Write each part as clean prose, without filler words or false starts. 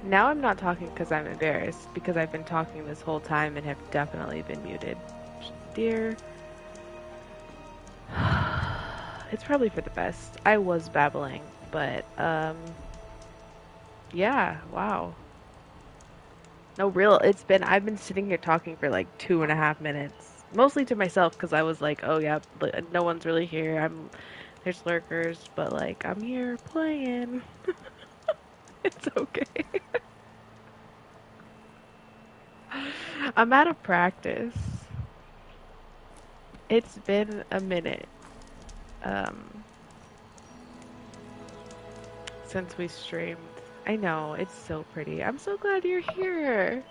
Now I'm not talking because I'm embarrassed, because I've been talking this whole time and have definitely been muted. Dear, it's probably for the best. I was babbling, but yeah, wow. No, real. I've been sitting here talking for like 2.5 minutes, mostly to myself because I was like, oh yeah, no one's really here. There's lurkers, but like I'm here playing. It's okay. I'm out of practice. It's been a minute um since we streamed. I know, it's so pretty. I'm so glad you're here.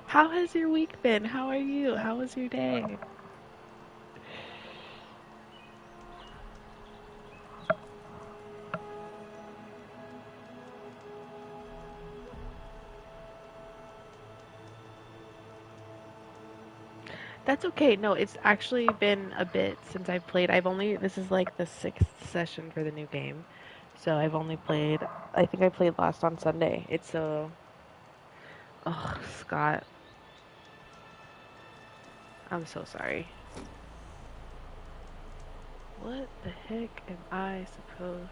How has your week been? How are you? How was your day? That's okay. No, it's actually been a bit since I've played. This is like the sixth session for the new game. So I've only played, I think I played last on Sunday. Oh, Scott, I'm so sorry. What the heck am I supposed?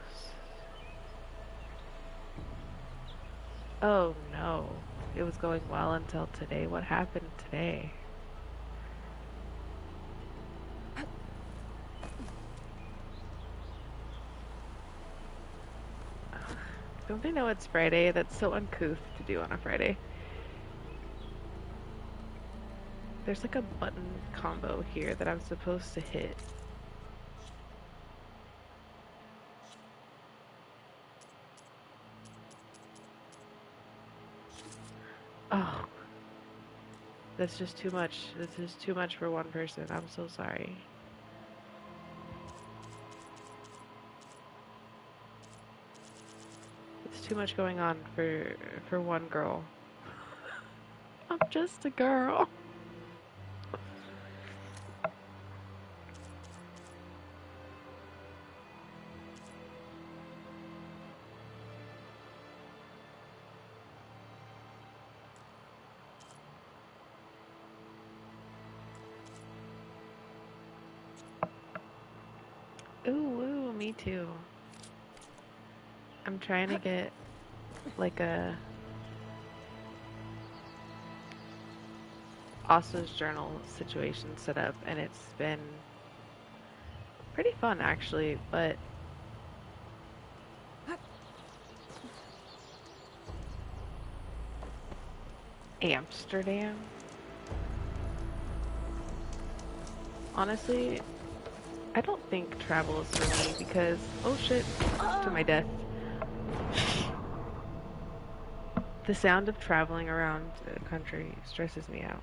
Oh no. It was going well until today. What happened today? Don't they know it's Friday? That's so uncouth to do on a Friday. There's like a button combo here that I'm supposed to hit. Oh, that's just too much. This is too much for one person. I'm so sorry. It's too much going on for one girl. I'm just a girl. Ooh, ooh, me too. I'm trying to get like a Asa's journal situation set up, and it's been pretty fun actually, but Amsterdam? Honestly, I don't think travel is for me because, oh shit, to my death. The sound of traveling around the country stresses me out.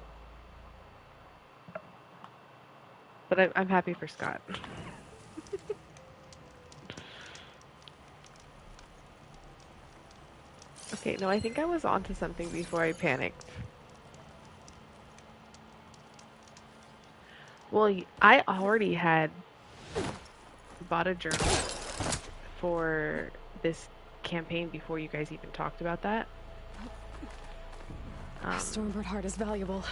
But I'm happy for Scott. Okay, no, I think I was onto something before I panicked. Well, I already had bought a journal for this campaign before you guys even talked about that. Stormbird heart is valuable.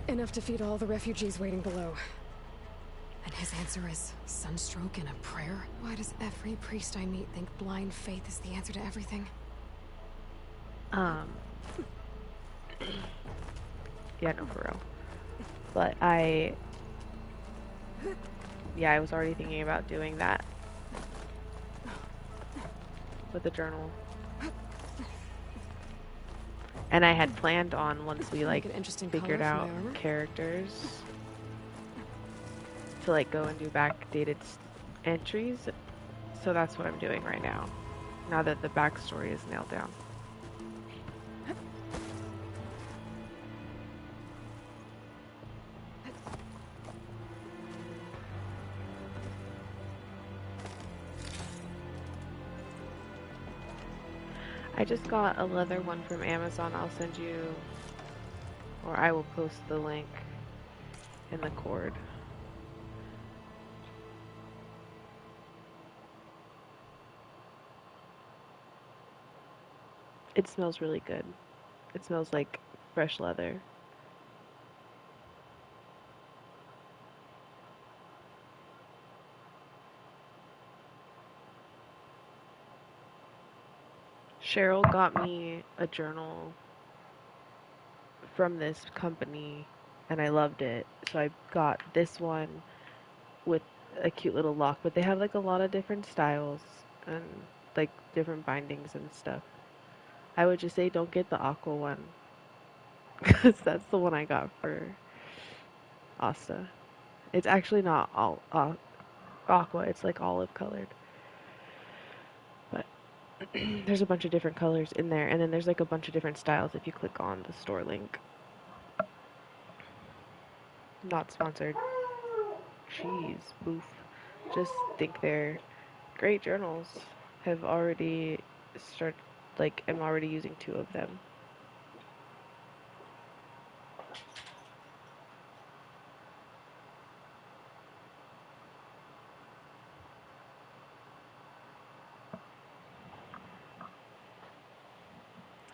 Enough to feed all the refugees waiting below. And his answer is sunstroke and a prayer? Why does every priest I meet think blind faith is the answer to everything? Yeah, no, for real. But yeah, I was already thinking about doing that with the journal. And I had planned on once we like figured out characters to like go and do backdated entries. So that's what I'm doing right now. Now that the backstory is nailed down. I just got a leather one from Amazon. I'll send you, or I will post the link in the cord. It smells really good. It smells like fresh leather. Cheryl got me a journal from this company and I loved it. So I got this one with a cute little lock, but they have like a lot of different styles and like different bindings and stuff. I would just say don't get the aqua one because that's the one I got for Asta. It's actually not all aqua, it's like olive colored. But there's a bunch of different colors in there, and then there's like a bunch of different styles if you click on the store link. Not sponsored. Jeez, boof. Just think they're great journals. Have already started, like, I'm already using 2 of them.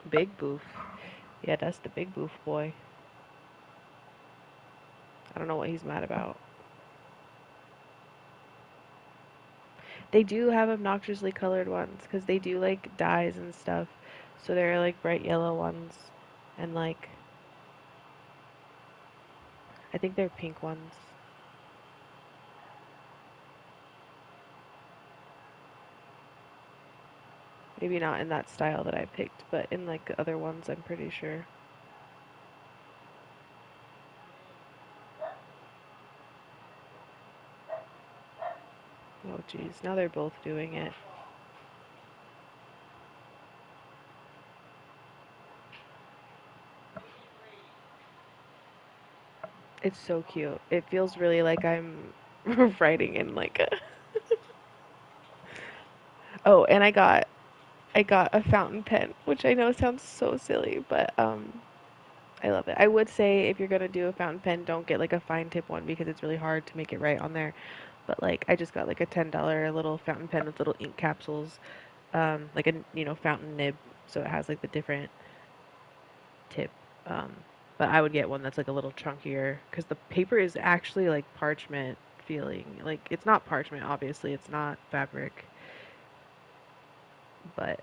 Big boof. Yeah, that's the big boof boy. I don't know what he's mad about. They do have obnoxiously colored ones because they do like dyes and stuff. So there are like bright yellow ones and like I think they're pink ones. Maybe not in that style that I picked, but in like the other ones I'm pretty sure. Oh geez, now they're both doing it. It's so cute. It feels really like I'm writing in like a Oh, and I got a fountain pen, which I know sounds so silly, but I love it. I would say if you're gonna do a fountain pen, don't get like a fine tip one because it's really hard to make it right on there. But like I just got like a $10 little fountain pen with little ink capsules, like a fountain nib, so it has like the different tip. Um, but I would get one that's like a little chunkier because the paper is actually like parchment feeling. Like it's not parchment, obviously, it's not fabric, but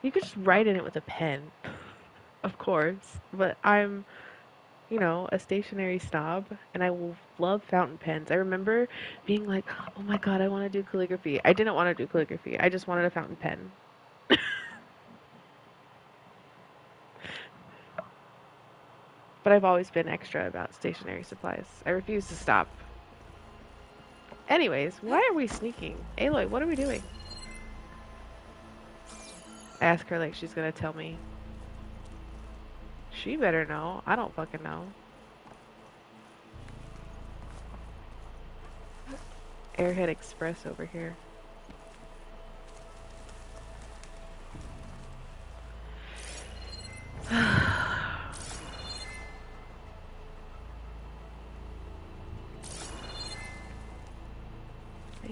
you could just write in it with a pen, of course. But I'm a stationery snob, and I will love fountain pens. I remember being like, oh my god, I want to do calligraphy. I didn't want to do calligraphy. I just wanted a fountain pen. But I've always been extra about stationery supplies. I refuse to stop. Anyways, why are we sneaking? Aloy, what are we doing? I ask her like she's gonna tell me. She better know. I don't fucking know. Airhead Express over here. I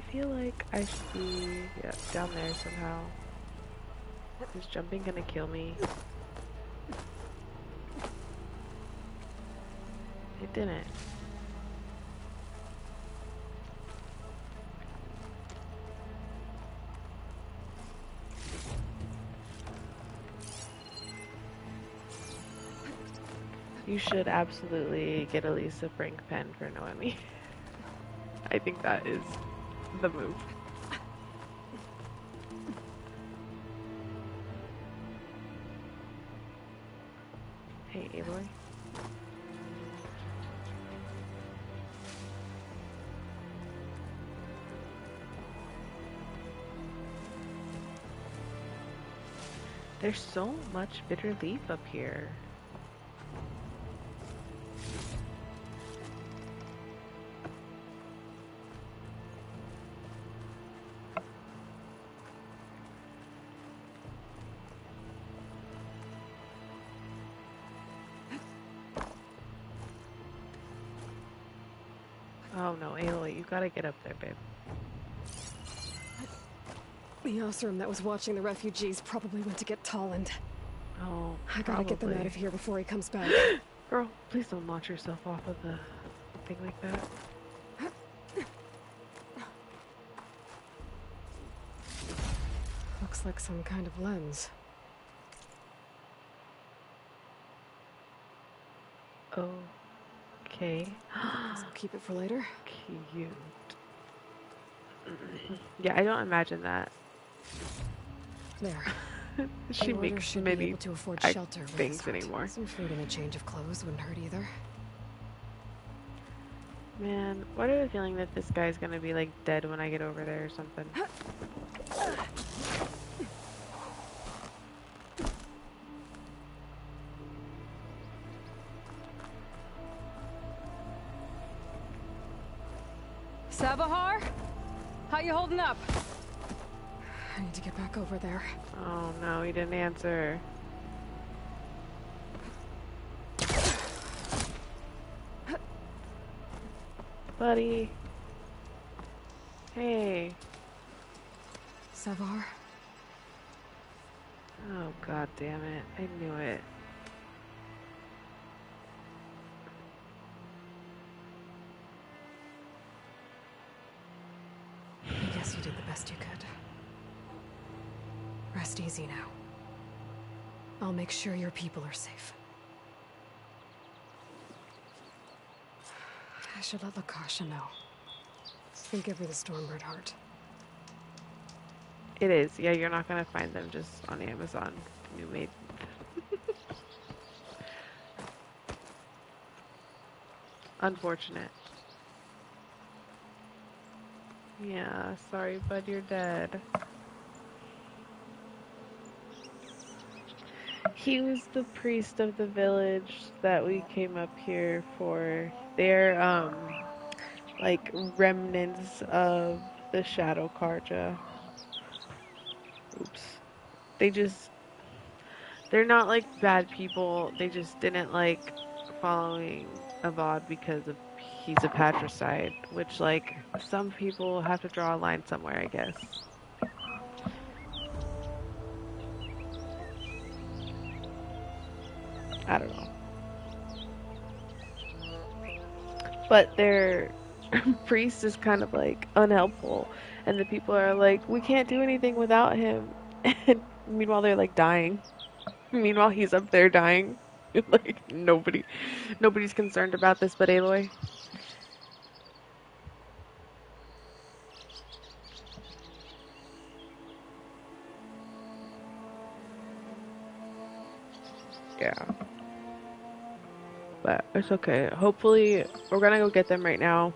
feel like I should be down there somehow. Is jumping gonna kill me? It didn't. You should absolutely get at least a Frank pen for Noemi. I think that is the move. Hey, Aloy. There's so much bitter leaf up here. Oh no, Aloy, you gotta get up there, babe. The Osram that was watching the refugees probably went to get Tolland. Oh, I gotta get them out of here before he comes back. Girl, please don't launch yourself off of the thing like that. Looks like some kind of lens. Okay. Guess I'll keep it for later. Cute. Yeah, I don't imagine that. There. She makes should many be able to afford act shelter with things this hut. anymore. Some food and a change of clothes wouldn't hurt either. Man, why do I have a feeling that this guy's gonna be like dead when I get over there or something? Sabahar? How you holding up? I need to get back over there. Oh no, he didn't answer. Buddy. Hey. Savar? Oh god damn it. I knew it. I guess you did the best you could. Rest easy now. I'll make sure your people are safe. I should let Lakasha know. And give her the Stormbird heart. It is. Yeah, you're not gonna find them just on Amazon. New made. Unfortunate. Yeah, sorry, bud, you're dead. He was the priest of the village that we came up here for. They're, like, remnants of the Shadow Karja. Oops. They're not, like, bad people. They just didn't like following Avad because of he's a patricide, which, like, some people have to draw a line somewhere, I guess. I don't know. But their priest is kind of, like, unhelpful, and the people are like, we can't do anything without him. And meanwhile, they're, like, dying. Meanwhile, he's up there dying. Like, nobody's concerned about this but Aloy. Yeah. But it's okay. Hopefully, we're gonna go get them right now.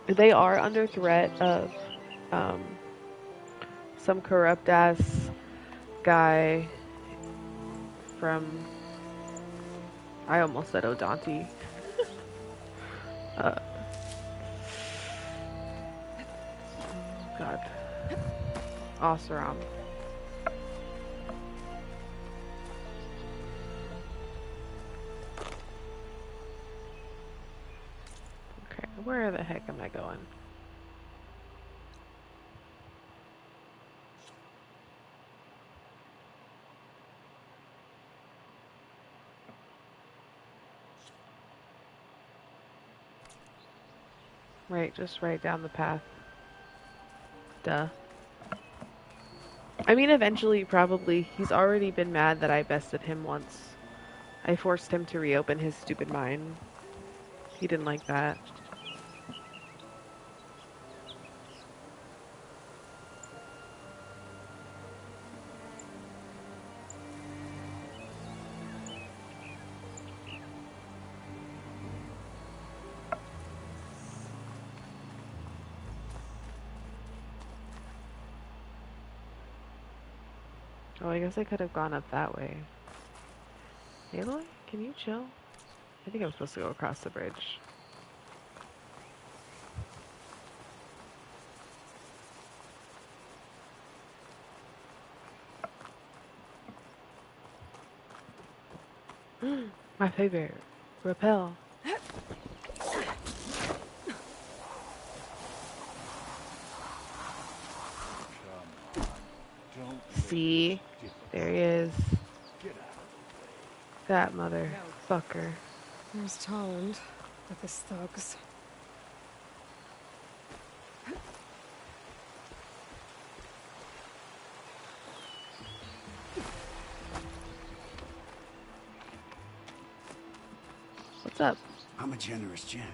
They are under threat of some corrupt ass guy from, I almost said Odanti. Oh God. Oseram. Okay, where the heck am I going? Right, just right down the path. Duh. I mean, eventually, probably. He's already been mad that I bested him once. I forced him to reopen his stupid mind. He didn't like that. Oh, I guess I could have gone up that way. Aloy, can you chill? I think I'm supposed to go across the bridge. My favorite. Repel. See? There he is. That motherfucker. There's Tolland with his thugs. What's up? I'm a generous gent.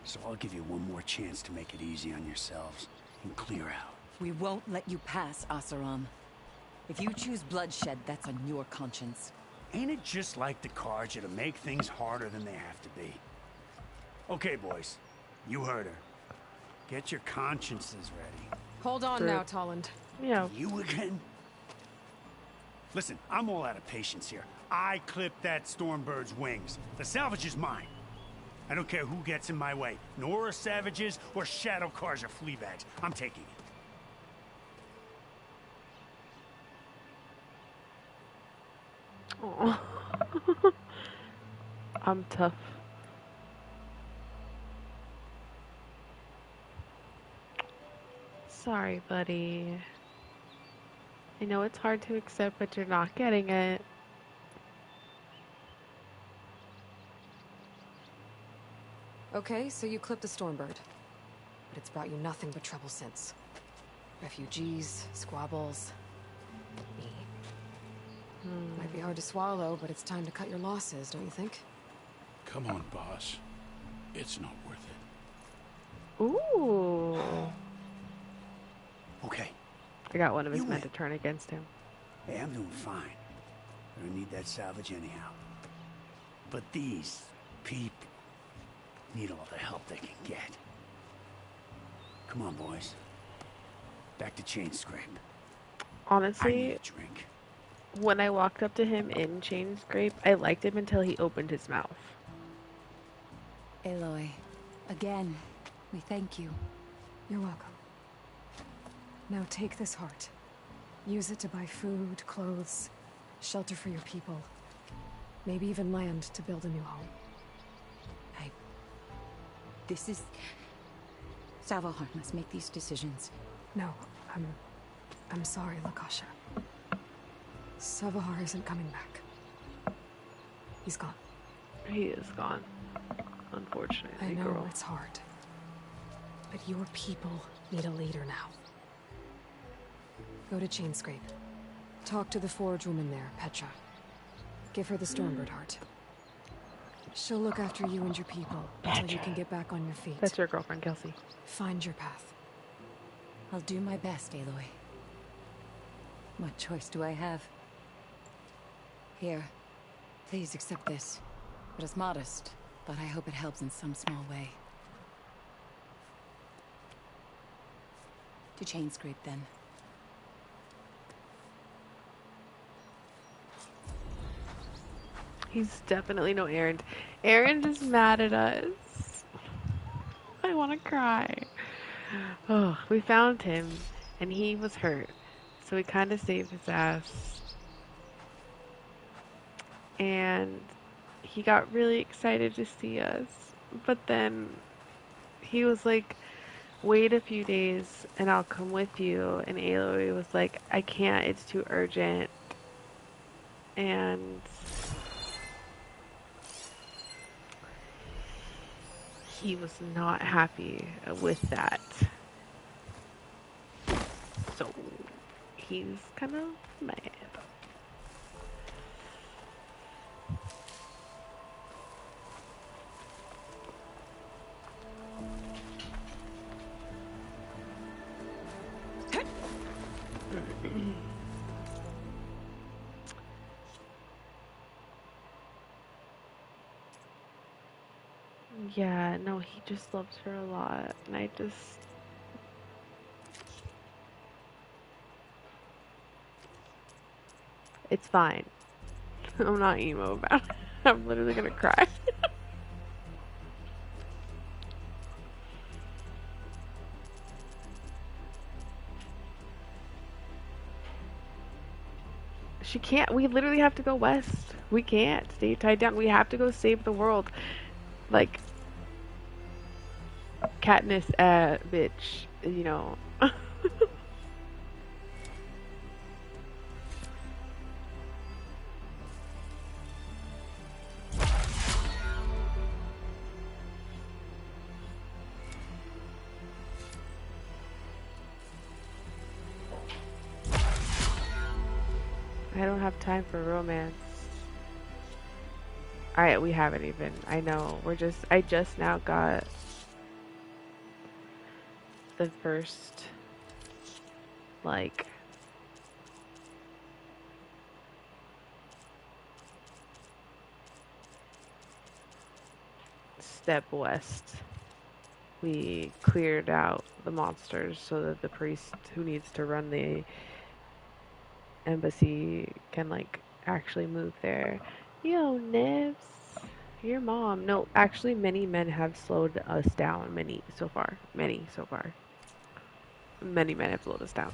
So I'll give you one more chance to make it easy on yourselves and clear out. We won't let you pass, Asaram. If you choose bloodshed, that's on your conscience. Ain't it just like the Carja to make things harder than they have to be? Okay, boys. You heard her. Get your consciences ready. Hold on now, Tolland. Yeah. You again? Listen, I'm all out of patience here. I clipped that Stormbird's wings. The salvage is mine. I don't care who gets in my way. Nora savages or Shadow Carja fleabags. I'm taking it. Aw. I'm tough. Sorry, buddy. I know it's hard to accept, but you're not getting it. Okay, so you clipped the Stormbird. But it's brought you nothing but trouble since. Refugees, squabbles, me. Might be hard to swallow, but it's time to cut your losses, don't you think? Come on, boss. It's not worth it. Ooh. Okay. I got one of his You men win. to turn against him. Hey, I'm doing fine. I don't need that salvage anyhow. But these people need all the help they can get. Come on, boys. Back to Chain Scrape. I need Honestly, a drink. when I walked up to him in Chain Scrape, I liked him until he opened his mouth. Aloy, again, we thank you. You're welcome. Now take this heart. Use it to buy food, clothes, shelter for your people. Maybe even land to build a new home. This is... Savahar must make these decisions. No, I'm sorry, Lakasha. Savahar isn't coming back. He's gone. He is gone. Unfortunately, I know girl. it's hard. But your people need a leader now. Go to Chainscrape. Talk to the forge woman there, Petra. Give her the Stormbird heart. She'll look after you and your people until you can get back on your feet. That's your girlfriend, Kelsey. Find your path. I'll do my best, Aloy. What choice do I have? Here, please accept this. It is modest, but I hope it helps in some small way. To Chainscrape, then. He's definitely no Erend. Erend is mad at us. I want to cry. Oh, we found him, and he was hurt, so we kind of saved his ass. And he got really excited to see us, but then he was like, wait a few days and I'll come with you. And Aloy was like, I can't, it's too urgent. And he was not happy with that. So he's kind of mad. Yeah, no, he just loves her a lot, and I just... It's fine. I'm not emo about it. I'm literally gonna cry. She can't. We literally have to go west. We can't stay tied down. We have to go save the world. Like, Katniss, bitch, you know. I don't have time for romance. Alright, we haven't even. I know. I just now got the first, like, step west. We cleared out the monsters so that the priest who needs to run the embassy can, like, actually move there. Yo, Nibs. Your mom. No, actually, many men have slowed us down. Many so far. Many so far. Many men have slowed us down.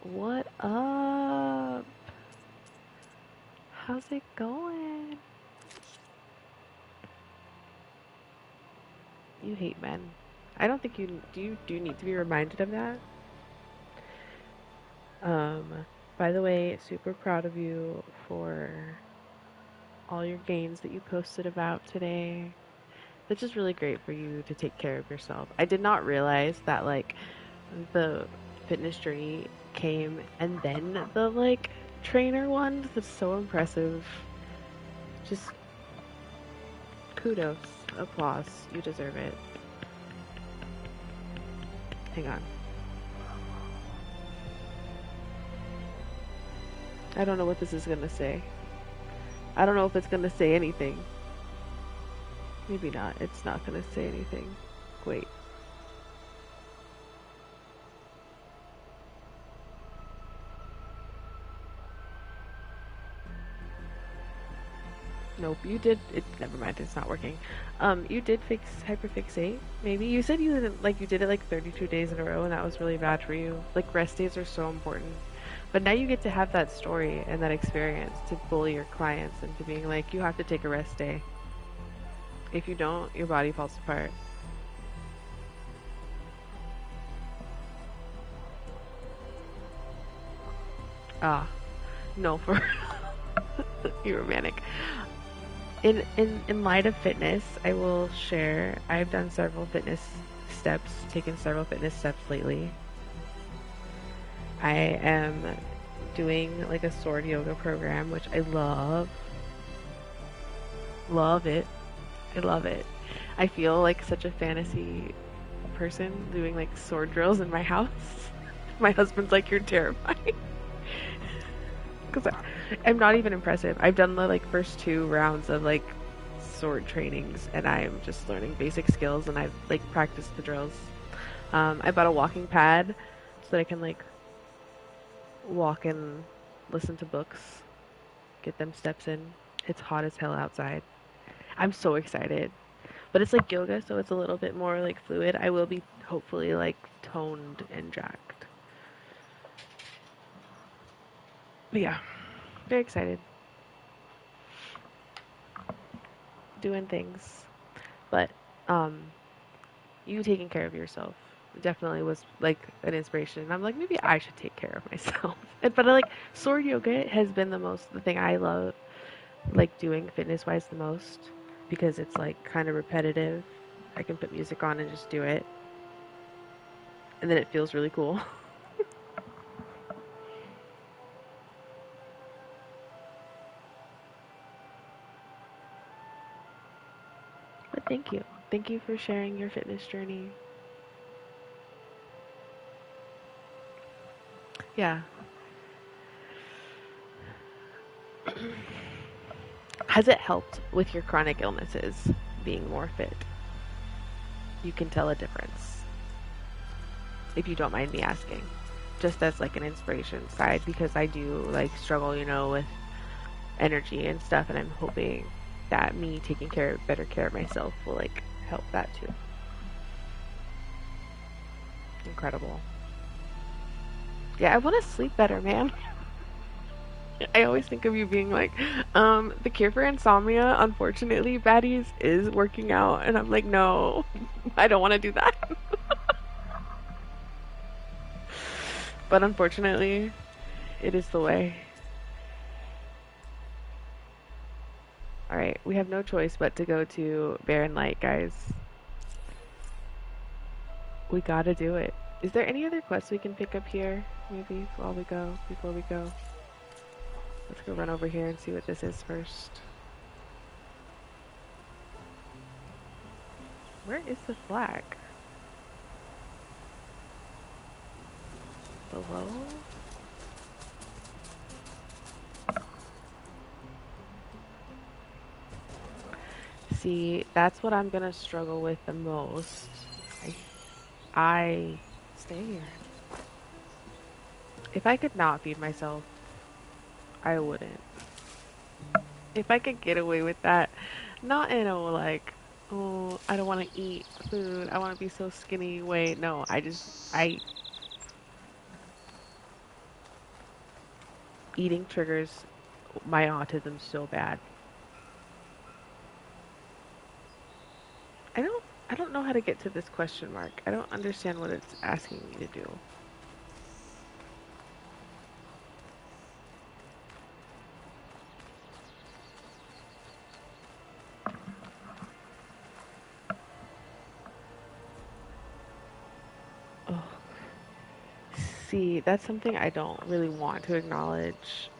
What up? How's it going? You hate men. I don't think you do need to be reminded of that. By the way, super proud of you for all your gains that you posted about today. That's just really great for you to take care of yourself. I did not realize that, like, the fitness journey came and then the, like, trainer one. That's so impressive. Just kudos. Applause. You deserve it. Hang on. I don't know what this is gonna say. I don't know if it's gonna say anything. Maybe not. It's not gonna say anything. Wait. Nope, you did it. Never mind, it's not working. You did fix hyperfixate. Maybe you said you didn't, like, you did it like 32 days in a row, and that was really bad for you. Like, rest days are so important. But now you get to have that story and that experience to bully your clients into being like, you have to take a rest day. If you don't, your body falls apart. Ah, no, for you're romantic. In light of fitness, I will share. I've done several fitness steps, taken several fitness steps lately. I am doing like a sword yoga program, which I love. Love it. I love it. I feel like such a fantasy person doing like sword drills in my house. My husband's like, you're terrifying. Because I'm not even impressive. I've done the like first 2 rounds of like sword trainings, and I'm just learning basic skills, and I've like practiced the drills. I bought a walking pad so that I can like walk and listen to books, get them steps in. It's hot as hell outside. I'm so excited. But it's like yoga, so it's a little bit more like fluid. I will be hopefully like toned and jacked. But yeah, very excited. Doing things. But you taking care of yourself definitely was like an inspiration. And I'm like, maybe I should take care of myself. But like sword yoga has been the thing I love like doing fitness wise the most, because it's like kind of repetitive. I can put music on and just do it, and then it feels really cool. But thank you for sharing your fitness journey. Yeah. Has it helped with your chronic illnesses being more fit? You can tell a difference, if you don't mind me asking, just as like an inspiration side, because I do like struggle, with energy and stuff, and I'm hoping that me taking better care of myself will like help that too. Incredible. Yeah, I want to sleep better, man. I always think of you being like, the cure for insomnia, unfortunately, baddies, is working out. And I'm like, no, I don't want to do that. But unfortunately, it is the way. Alright, we have no choice but to go to Barren Light, guys. We gotta do it. Is there any other quests we can pick up here? Maybe while we go, before we go. Let's go run over here and see what this is first. Where is the flag? Below? See, that's what I'm gonna struggle with the most. I Stay here. If I could not feed myself, I wouldn't. If I could get away with that, not in a like, oh, I don't want to eat food, I want to be so skinny way. No, eating triggers my autism so bad. I don't know how to get to this question mark. I don't understand what it's asking me to do. Oh. See, that's something I don't really want to acknowledge.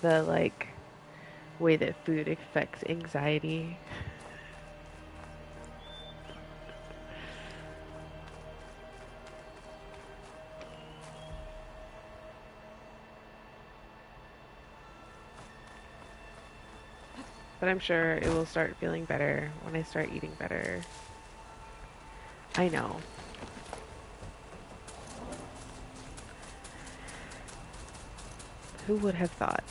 The like way that food affects anxiety. But I'm sure it will start feeling better when I start eating better. I know. Who would have thought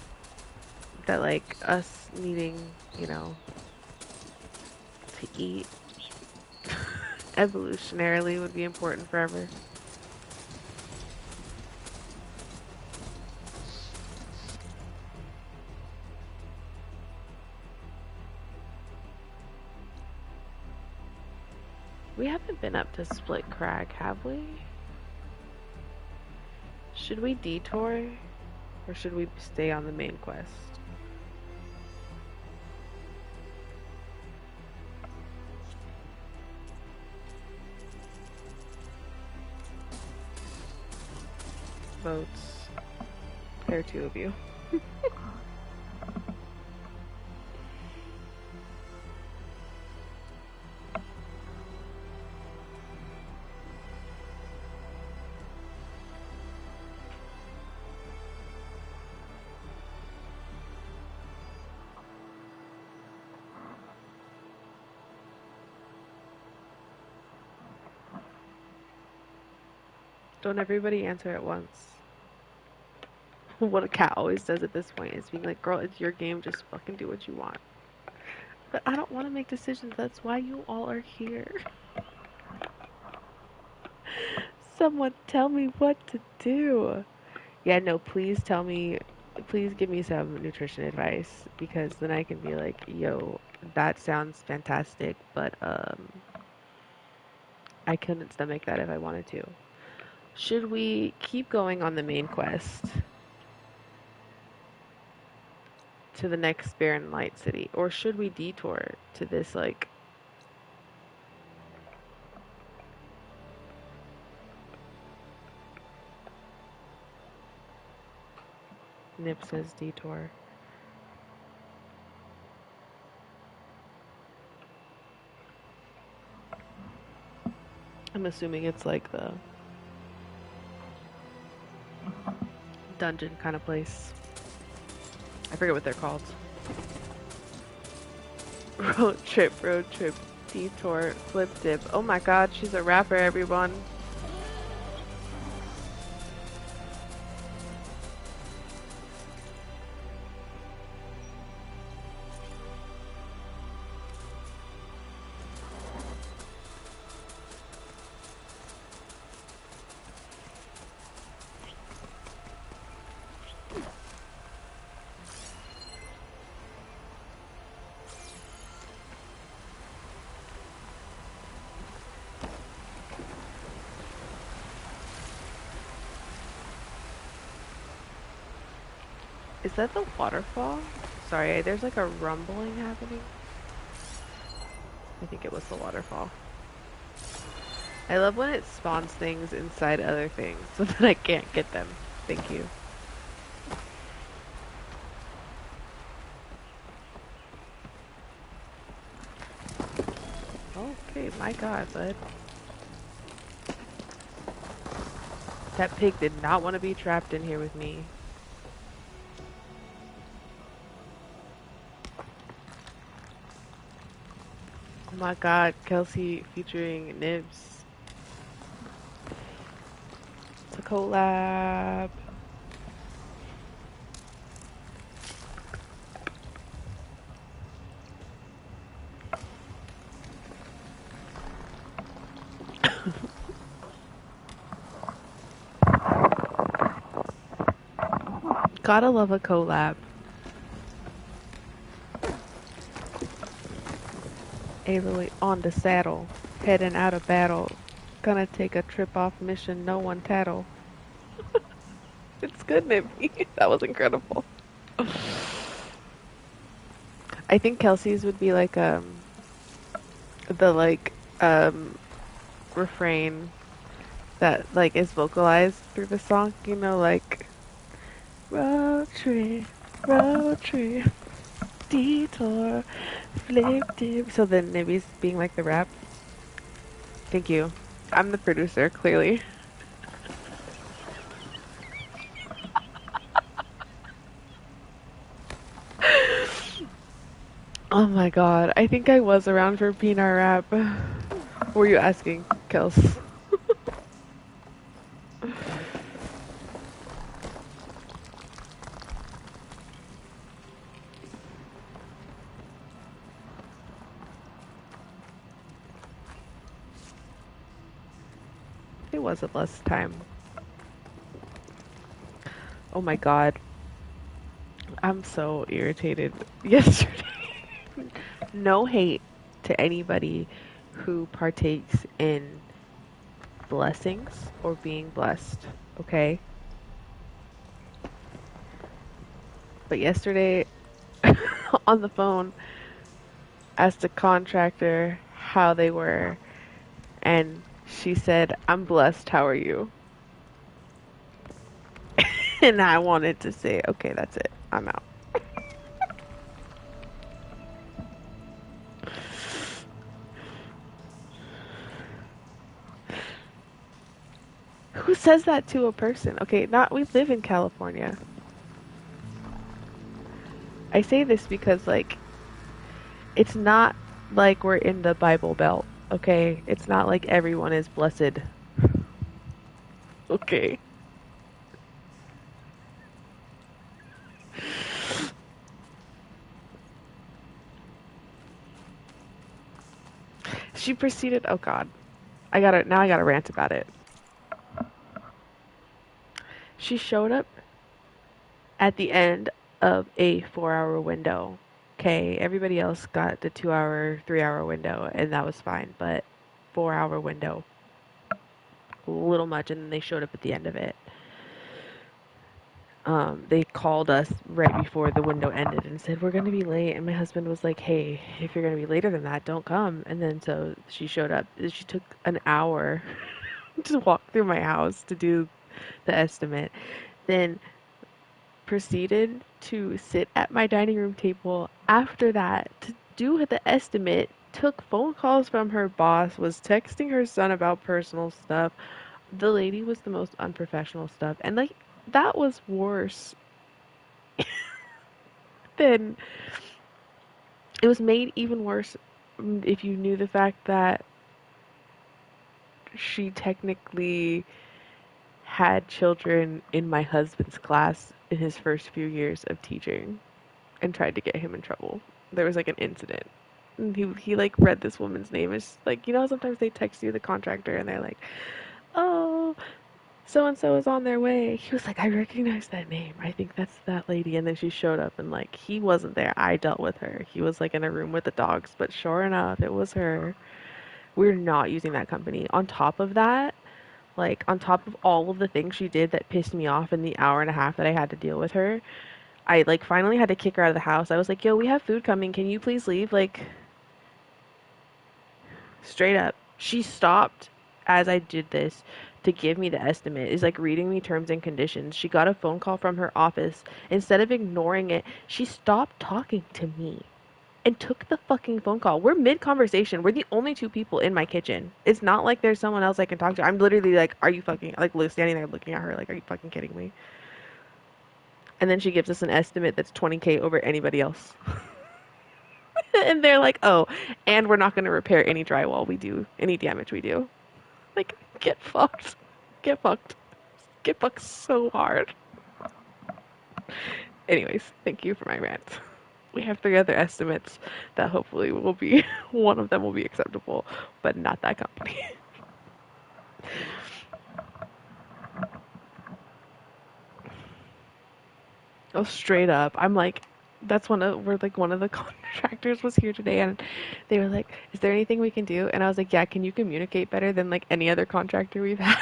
that like us needing, you know, to eat evolutionarily would be important forever? We haven't been up to Split Crag, have we? Should we detour? Or should we stay on the main quest? Votes. There are two of you. Don't everybody answer at once. What a cat always does at this point is being like, girl, it's your game, just fucking do what you want. But I don't want to make decisions, that's why you all are here. Someone tell me what to do. Yeah, no, please tell me, please give me some nutrition advice, because then I can be like, yo, that sounds fantastic, but I couldn't stomach that if I wanted to. Should we keep going on the main quest to the next Barren Light City, or should we detour to this like Nip says detour? I'm assuming it's like the dungeon kind of place. I forget what they're called. Road trip, detour, flip dip. Oh my god, she's a rapper, everyone. Is that the waterfall? Sorry, there's like a rumbling happening. I think it was the waterfall. I love when it spawns things inside other things so that I can't get them. Thank you. Okay, my god, bud. That pig did not want to be trapped in here with me. Oh my god, Kelsey featuring Nibs. It's a collab. Gotta love a collab. Aloy on the saddle, heading out of battle. Gonna take a trip off mission, no one tattle. It's good, Nibby. That was incredible. I think Kelsey's would be like the refrain that like is vocalized through the song, you know, like road trip, detour, flip dip. So then Nibby's being like the rap. Thank you. I'm the producer, clearly. Oh my god, I think I was around for PNR rap. What were you asking, Kels? It wasn't less time. Oh my god. I'm so irritated yesterday. No hate to anybody who partakes in blessings or being blessed, okay? But yesterday on the phone, asked a contractor how they were, and she said, "I'm blessed, how are you?" And I wanted to say, okay, that's it. I'm out. Who says that to a person? Okay, not we live in California. I say this because like it's not like we're in the Bible Belt, okay? It's not like everyone is blessed. Okay. She proceeded, oh god. I gotta rant about it. She showed up at the end of a 4-hour window. Okay, everybody else got the 2-hour, 3-hour window, and that was fine, but 4-hour window. A little much, and then they showed up at the end of it. They called us right before the window ended and said, "We're going to be late." And my husband was like, "Hey, if you're going to be later than that, don't come." And then so she showed up. She took an hour to walk through my house to do the estimate. Then proceeded to sit at my dining room table after that to do the estimate. Took phone calls from her boss, was texting her son about personal stuff. The lady was the most unprofessional stuff. And like, that was worse than it was made even worse if you knew the fact that she technically had children in my husband's class in his first few years of teaching and tried to get him in trouble. There was like an incident. And he like read this woman's name. It's like, you know, sometimes they text you the contractor and they're like, "Oh, so and so is on their way." He was like, "I recognize that name. I think that's that lady." And then she showed up and like he wasn't there. I dealt with her. He was like in a room with the dogs, but sure enough, it was her. We're not using that company. On top of that, like on top of all of the things she did that pissed me off in the hour and a half that I had to deal with her, I like finally had to kick her out of the house. I was like, "Yo, we have food coming. Can you please leave?" Like straight up. She stopped. as I did this to give me the estimate is like reading me terms and conditions. She got a phone call from her office. Instead of ignoring it, she stopped talking to me and took the fucking phone call. We're mid conversation. We're the only two people in my kitchen. It's not like there's someone else I can talk to. I'm literally like, are you fucking, like, standing there looking at her, like, are you fucking kidding me? And then she gives us an estimate that's 20K over anybody else. And they're like, oh, and we're not going to repair any drywall we do, any damage we do. Like, get fucked. Get fucked. Get fucked so hard. Anyways, thank you for my rant. We have 3 other estimates that hopefully will be, one of them will be acceptable, but not that company. Oh, straight up. I'm like, we're like, one of the contractors was here today and they were like, is there anything we can do? And I was like, yeah, can you communicate better than like any other contractor we've had?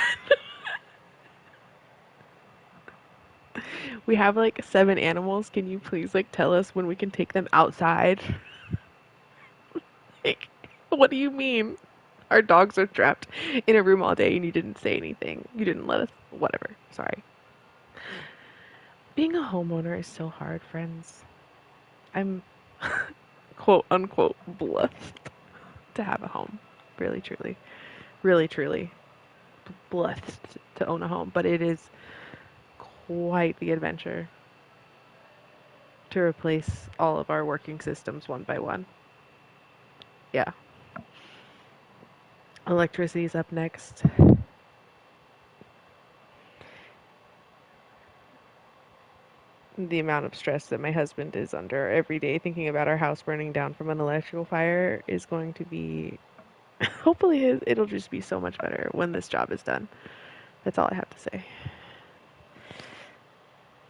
We have like 7 animals. Can you please like tell us when we can take them outside? Like, what do you mean? Our dogs are trapped in a room all day and you didn't say anything. You didn't let us, whatever. Sorry. Being a homeowner is so hard, friends. I'm quote unquote blessed to have a home. Really, truly. Really, truly blessed to own a home. But it is quite the adventure to replace all of our working systems one by one. Yeah. Electricity's up next. The amount of stress that my husband is under every day thinking about our house burning down from an electrical fire is going to be hopefully it'll just be so much better when this job is done. That's all I have to say.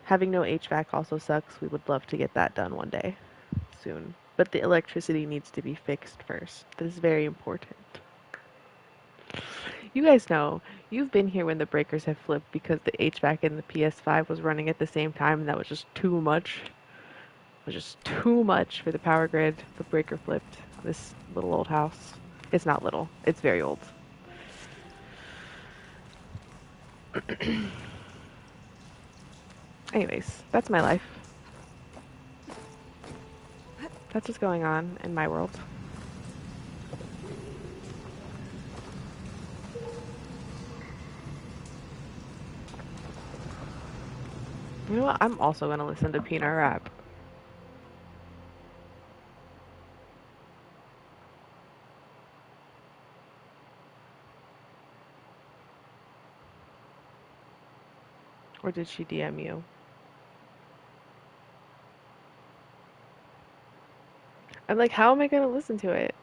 Having no HVAC also sucks. We would love to get that done one day soon. But the electricity needs to be fixed first. That is very important. You guys know, you've been here when the breakers have flipped because the HVAC and the PS5 was running at the same time and that was just too much. It was just too much for the power grid. The breaker flipped. This little old house. It's not little. It's very old. Anyways, that's my life. That's what's going on in my world. You know what? I'm also going to listen to Peanut Rap. Or did she DM you? I'm like, how am I going to listen to it?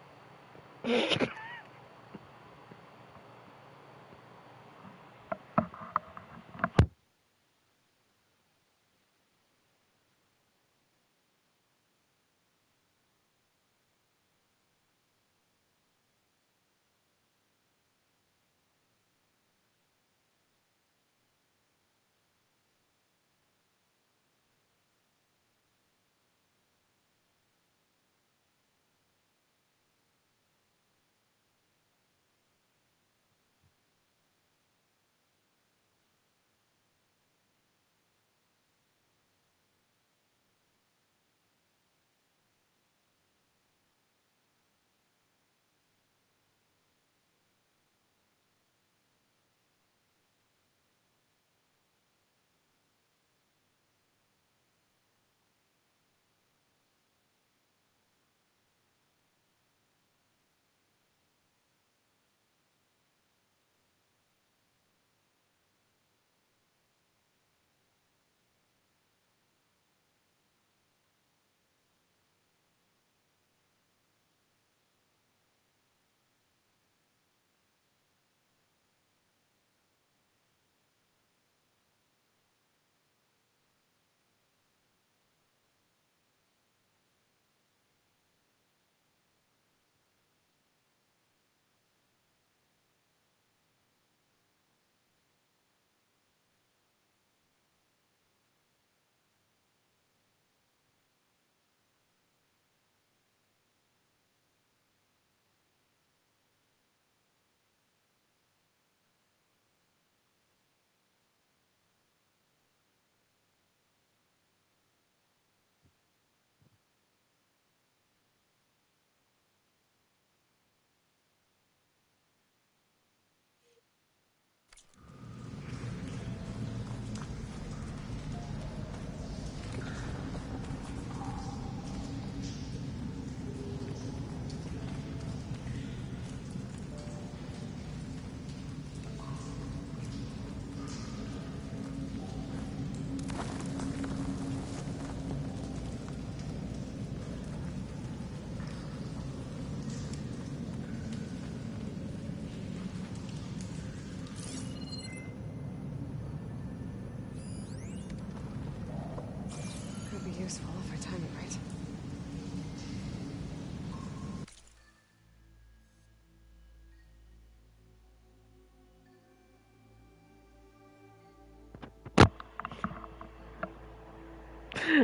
useful if I time it right.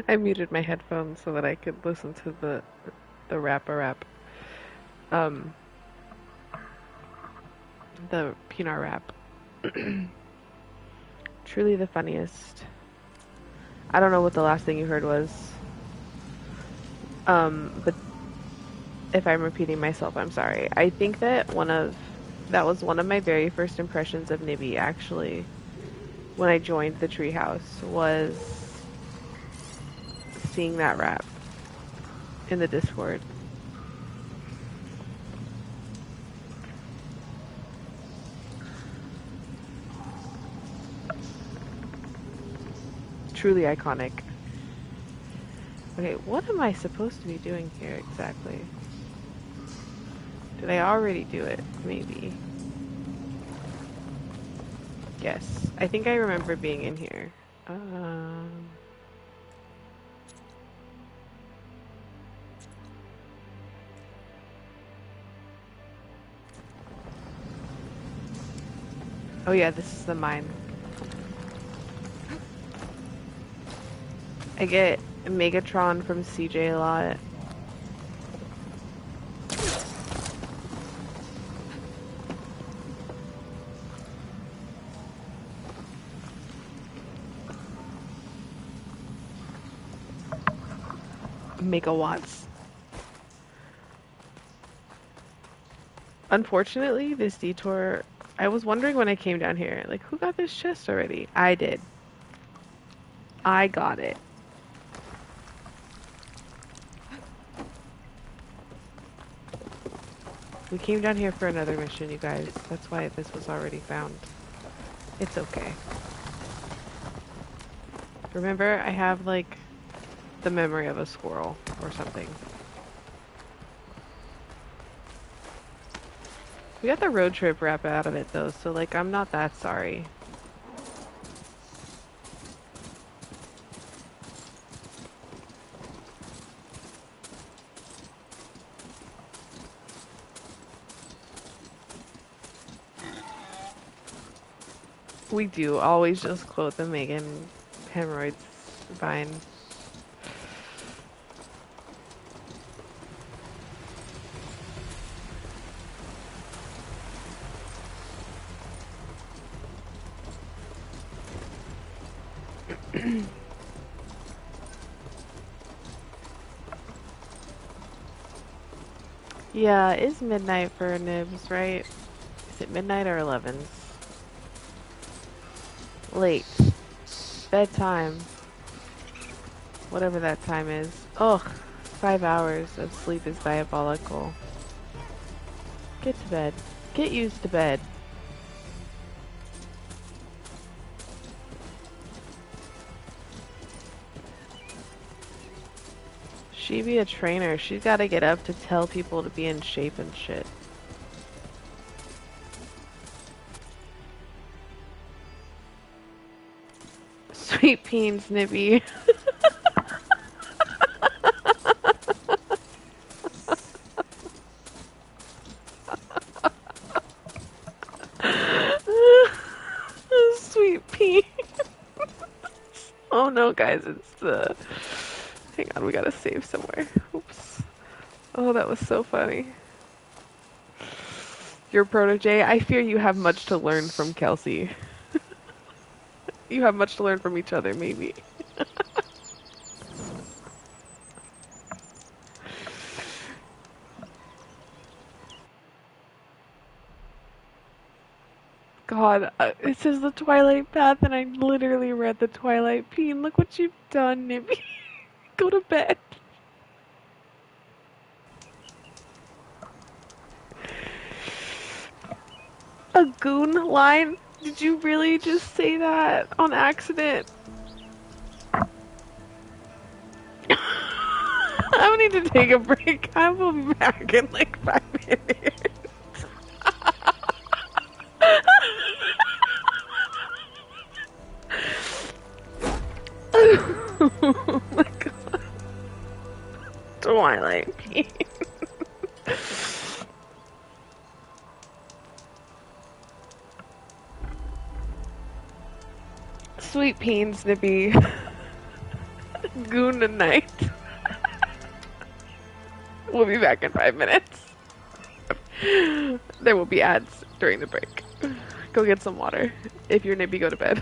I muted my headphones so that I could listen to the rap. Um, the Pinar rap. Truly the funniest. I don't know what the last thing you heard was. But if I'm repeating myself, I'm sorry. I think that that was one of my very first impressions of Nibby, actually, when I joined the treehouse, was seeing that rap in the Discord. Truly iconic. Okay, what am I supposed to be doing here exactly? Did I already do it? Maybe. Yes. I think I remember being in here. Oh yeah, this is the mine. I get Megatron from CJ a lot. Megawatts. Unfortunately, this detour, I was wondering when I came down here, like, who got this chest already? I did. I got it. We came down here for another mission, you guys. That's why this was already found. It's okay. Remember, I have, like, the memory of a squirrel or something. We got the road trip wrap out of it, though, so, like, I'm not that sorry. We do always just quote the Megan hemorrhoids vine. Yeah, it's midnight for Nibs, right? Is it midnight or 11s? Late. Bedtime. Whatever that time is. Ugh, 5 hours of sleep is diabolical. Get to bed. Get used to bed. She be a trainer. She's gotta get up to tell people to be in shape and shit. Sweet beans, Nibby. Sweet beans. Oh no, guys, it's the... Hang on, we gotta save somewhere. Oops. Oh, that was so funny. Your protege, I fear you have much to learn from Kelsey. You have much to learn from each other, maybe. God, it says the Twilight Path, and I literally read the Twilight Peen. Look what you've done, Nibby. Go to bed. A goon line? Did you really just say that on accident? I need to take a break. I will be back in like 5 minutes. Oh my god. Twilight. Sweet Peen Snippy. Goon tonight. We'll be back in 5 minutes. There will be ads during the break. Go get some water. If you're nippy, go to bed.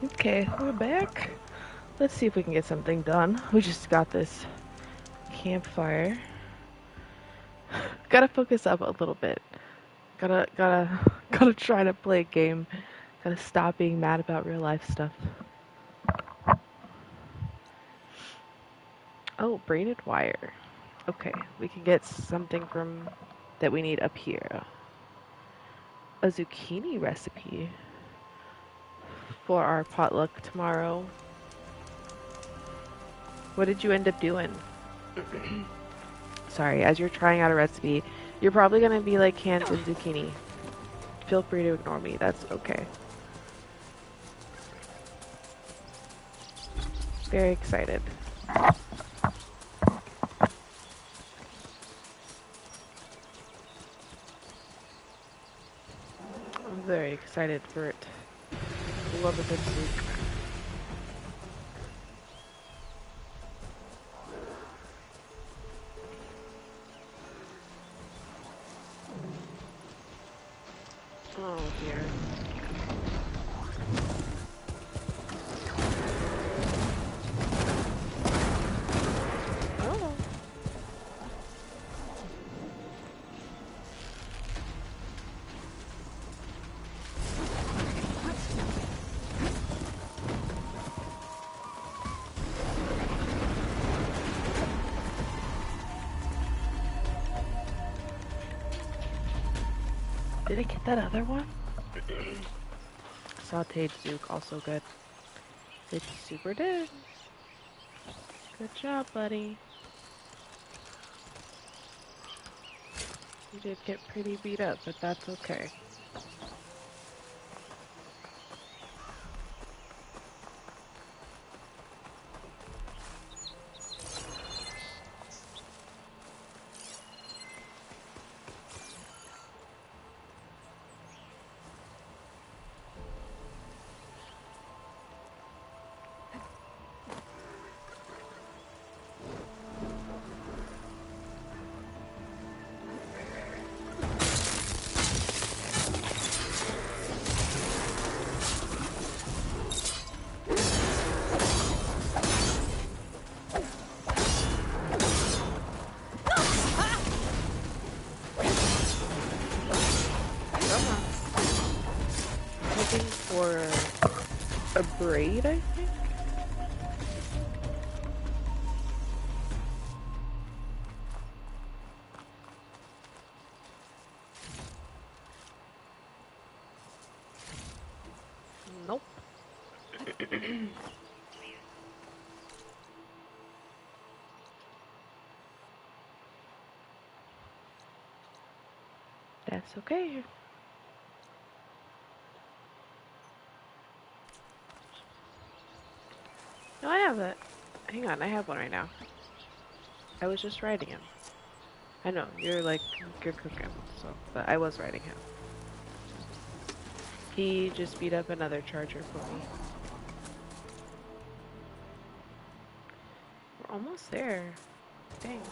Okay, we're back. Let's see if we can get something done. We just got this campfire. Gotta focus up a little bit. Gotta try to play a game. Gotta stop being mad about real life stuff. Oh, braided wire. Okay, we can get something from that we need up here. A zucchini recipe for our potluck tomorrow. What did you end up doing? Sorry, as you're trying out a recipe, you're probably gonna be like hands and zucchini. Feel free to ignore me, that's okay. Very excited. I'm very excited for it. Love a good soup. Oh dear. Oh. Did I get that other one? Sauteed Zook, also good. It super did. Good job, buddy. You did get pretty beat up, but that's okay. Looking for a braid, I think? Nope. That's okay. No, I have it. Hang on, I have one right now. I was just writing him. I know, you're cooking, so, but I was writing him. He just beat up another charger for me. We're almost there. Dang.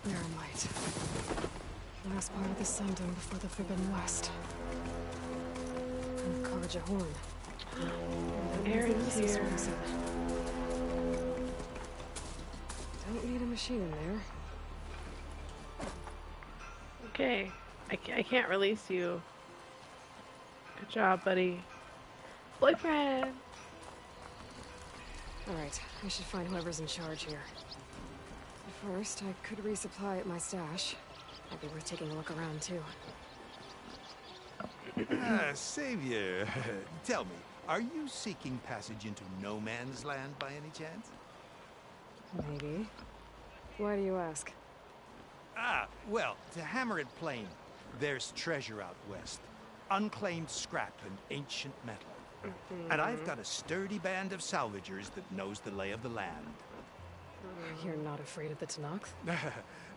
Eremite. Last part of the Sundom before the Forbidden West. And Karja Horn. Aaron's here. Don't need a machine there. Okay. I can't release you. Good job, buddy. Boyfriend! Alright, I should find whoever's in charge here. But first, I could resupply at my stash. Might be worth taking a look around, too. Savior, tell me, are you seeking passage into no man's land by any chance? Maybe. Why do you ask? Well, to hammer it plain, there's treasure out west. Unclaimed scrap and ancient metal. And I've got a sturdy band of salvagers that knows the lay of the land. You're not afraid of the Tenakth?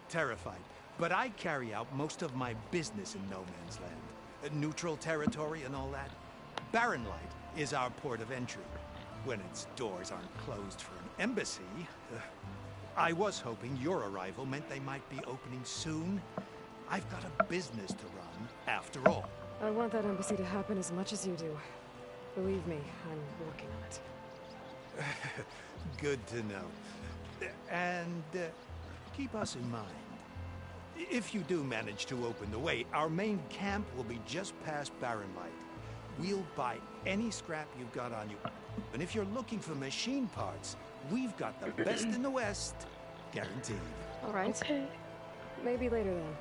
Terrified. But I carry out most of my business in no man's land. Neutral territory and all that. Barren Light is our port of entry. When its doors aren't closed for an embassy. I was hoping your arrival meant they might be opening soon. I've got a business to run, after all. I want that embassy to happen as much as you do. Believe me, I'm working on it. Good to know. And keep us in mind. If you do manage to open the way, our main camp will be just past Barren Light. We'll buy any scrap you've got on you. And if you're looking for machine parts, we've got the best in the West. Guaranteed. All right. Okay. Maybe later then.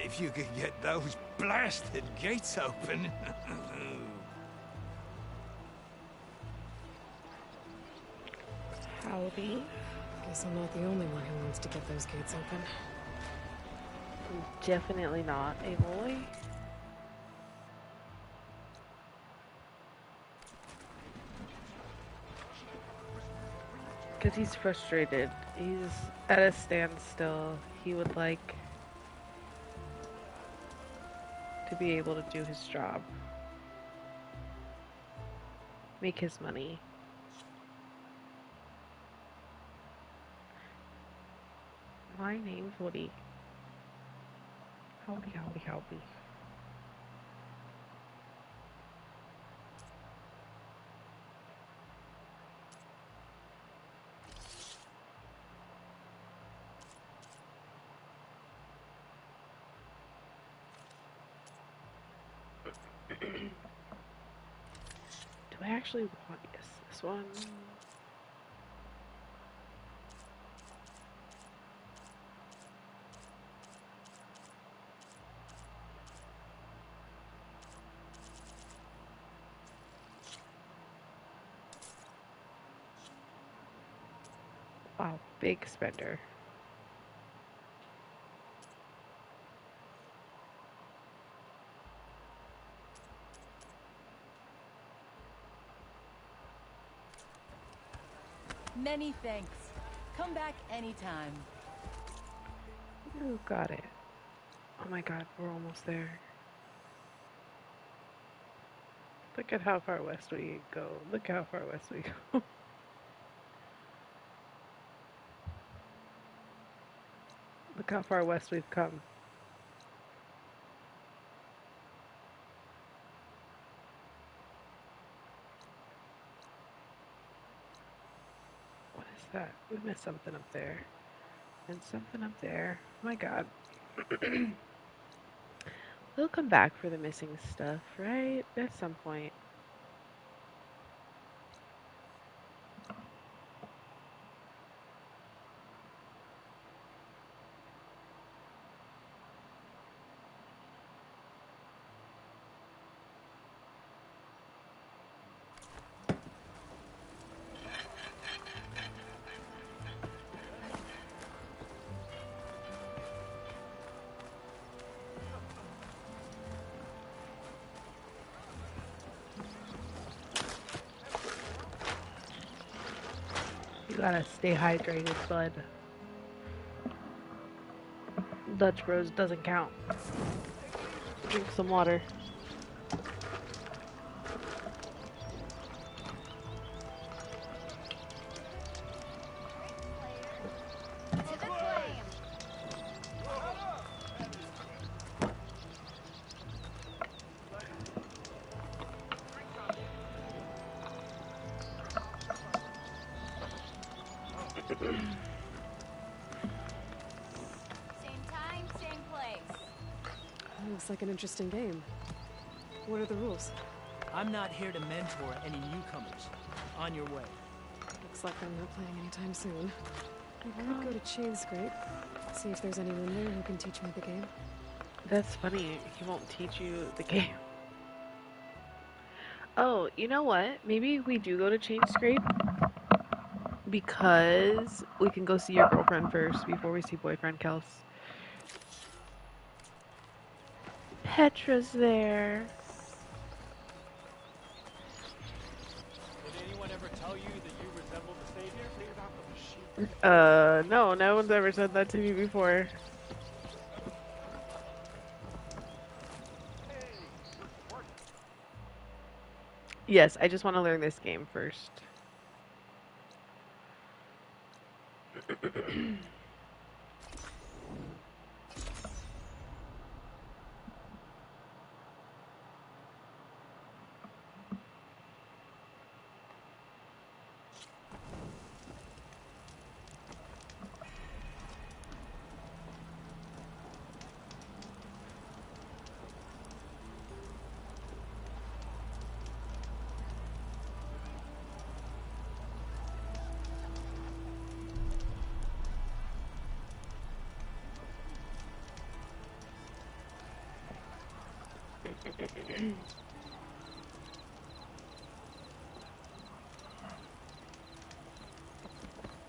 If you could get those blasted gates open. Howdy. Guess I'm not the only one who wants to get those gates open. Definitely not, Aloy. Because he's frustrated. He's at a standstill. He would like to be able to do his job. Make his money. My name's Woody. Howdy, howdy, howdy. Do I actually want this one? Wow, big spender. Many thanks. Come back anytime. Ooh, got it. Oh my god, we're almost there. Look at how far west we go. Look how far west we go. Look how far west we've come. What is that? We missed something up there. And something up there. Oh my god. We'll come back for the missing stuff, right? At some point. You gotta stay hydrated, bud. Dutch Bros doesn't count. Drink some water. Same time, same place. Looks like an interesting game. What are the rules? I'm not here to mentor any newcomers. On your way. Looks like I'm not playing anytime soon. I could go to Chainscrape, see if there's anyone there who can teach me the game. That's funny. He won't teach you the game. Oh, you know what? Maybe we do go to Chain Scrape because we can go see your girlfriend first before we see boyfriend Kels. Petra's there. Did anyone ever tell you that you resemble the Savior? No, no one's ever said that to me before. Yes, I just want to learn this game first.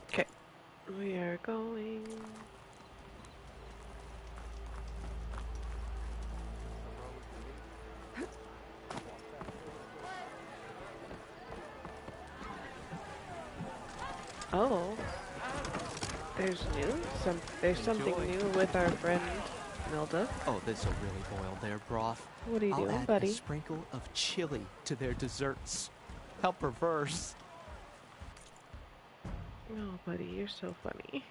Okay, we are going. Oh, there's something new with our friend Milda. Oh, this'll really boil their broth. What are you I'll doing, add buddy? a sprinkle of chili to their desserts. How perverse. Oh, buddy, you're so funny.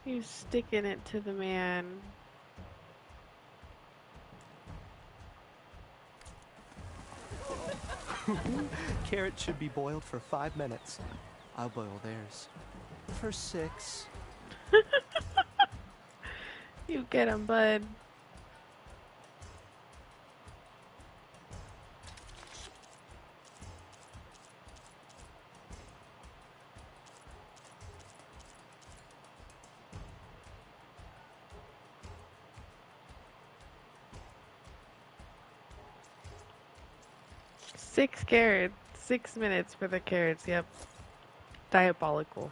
You sticking it to the man. Carrots should be boiled for 5 minutes. I'll boil theirs for 6. You get him, bud. Six carrots. 6 minutes for the carrots. Yep. Diabolical.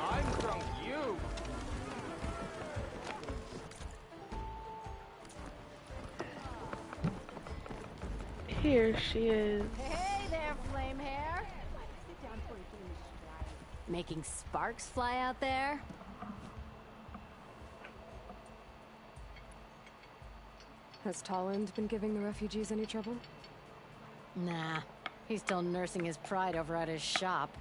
I'm from you. Here she is. Hey there, flame hair. Making sparks fly out there? Has Tolland been giving the refugees any trouble? Nah. He's still nursing his pride over at his shop.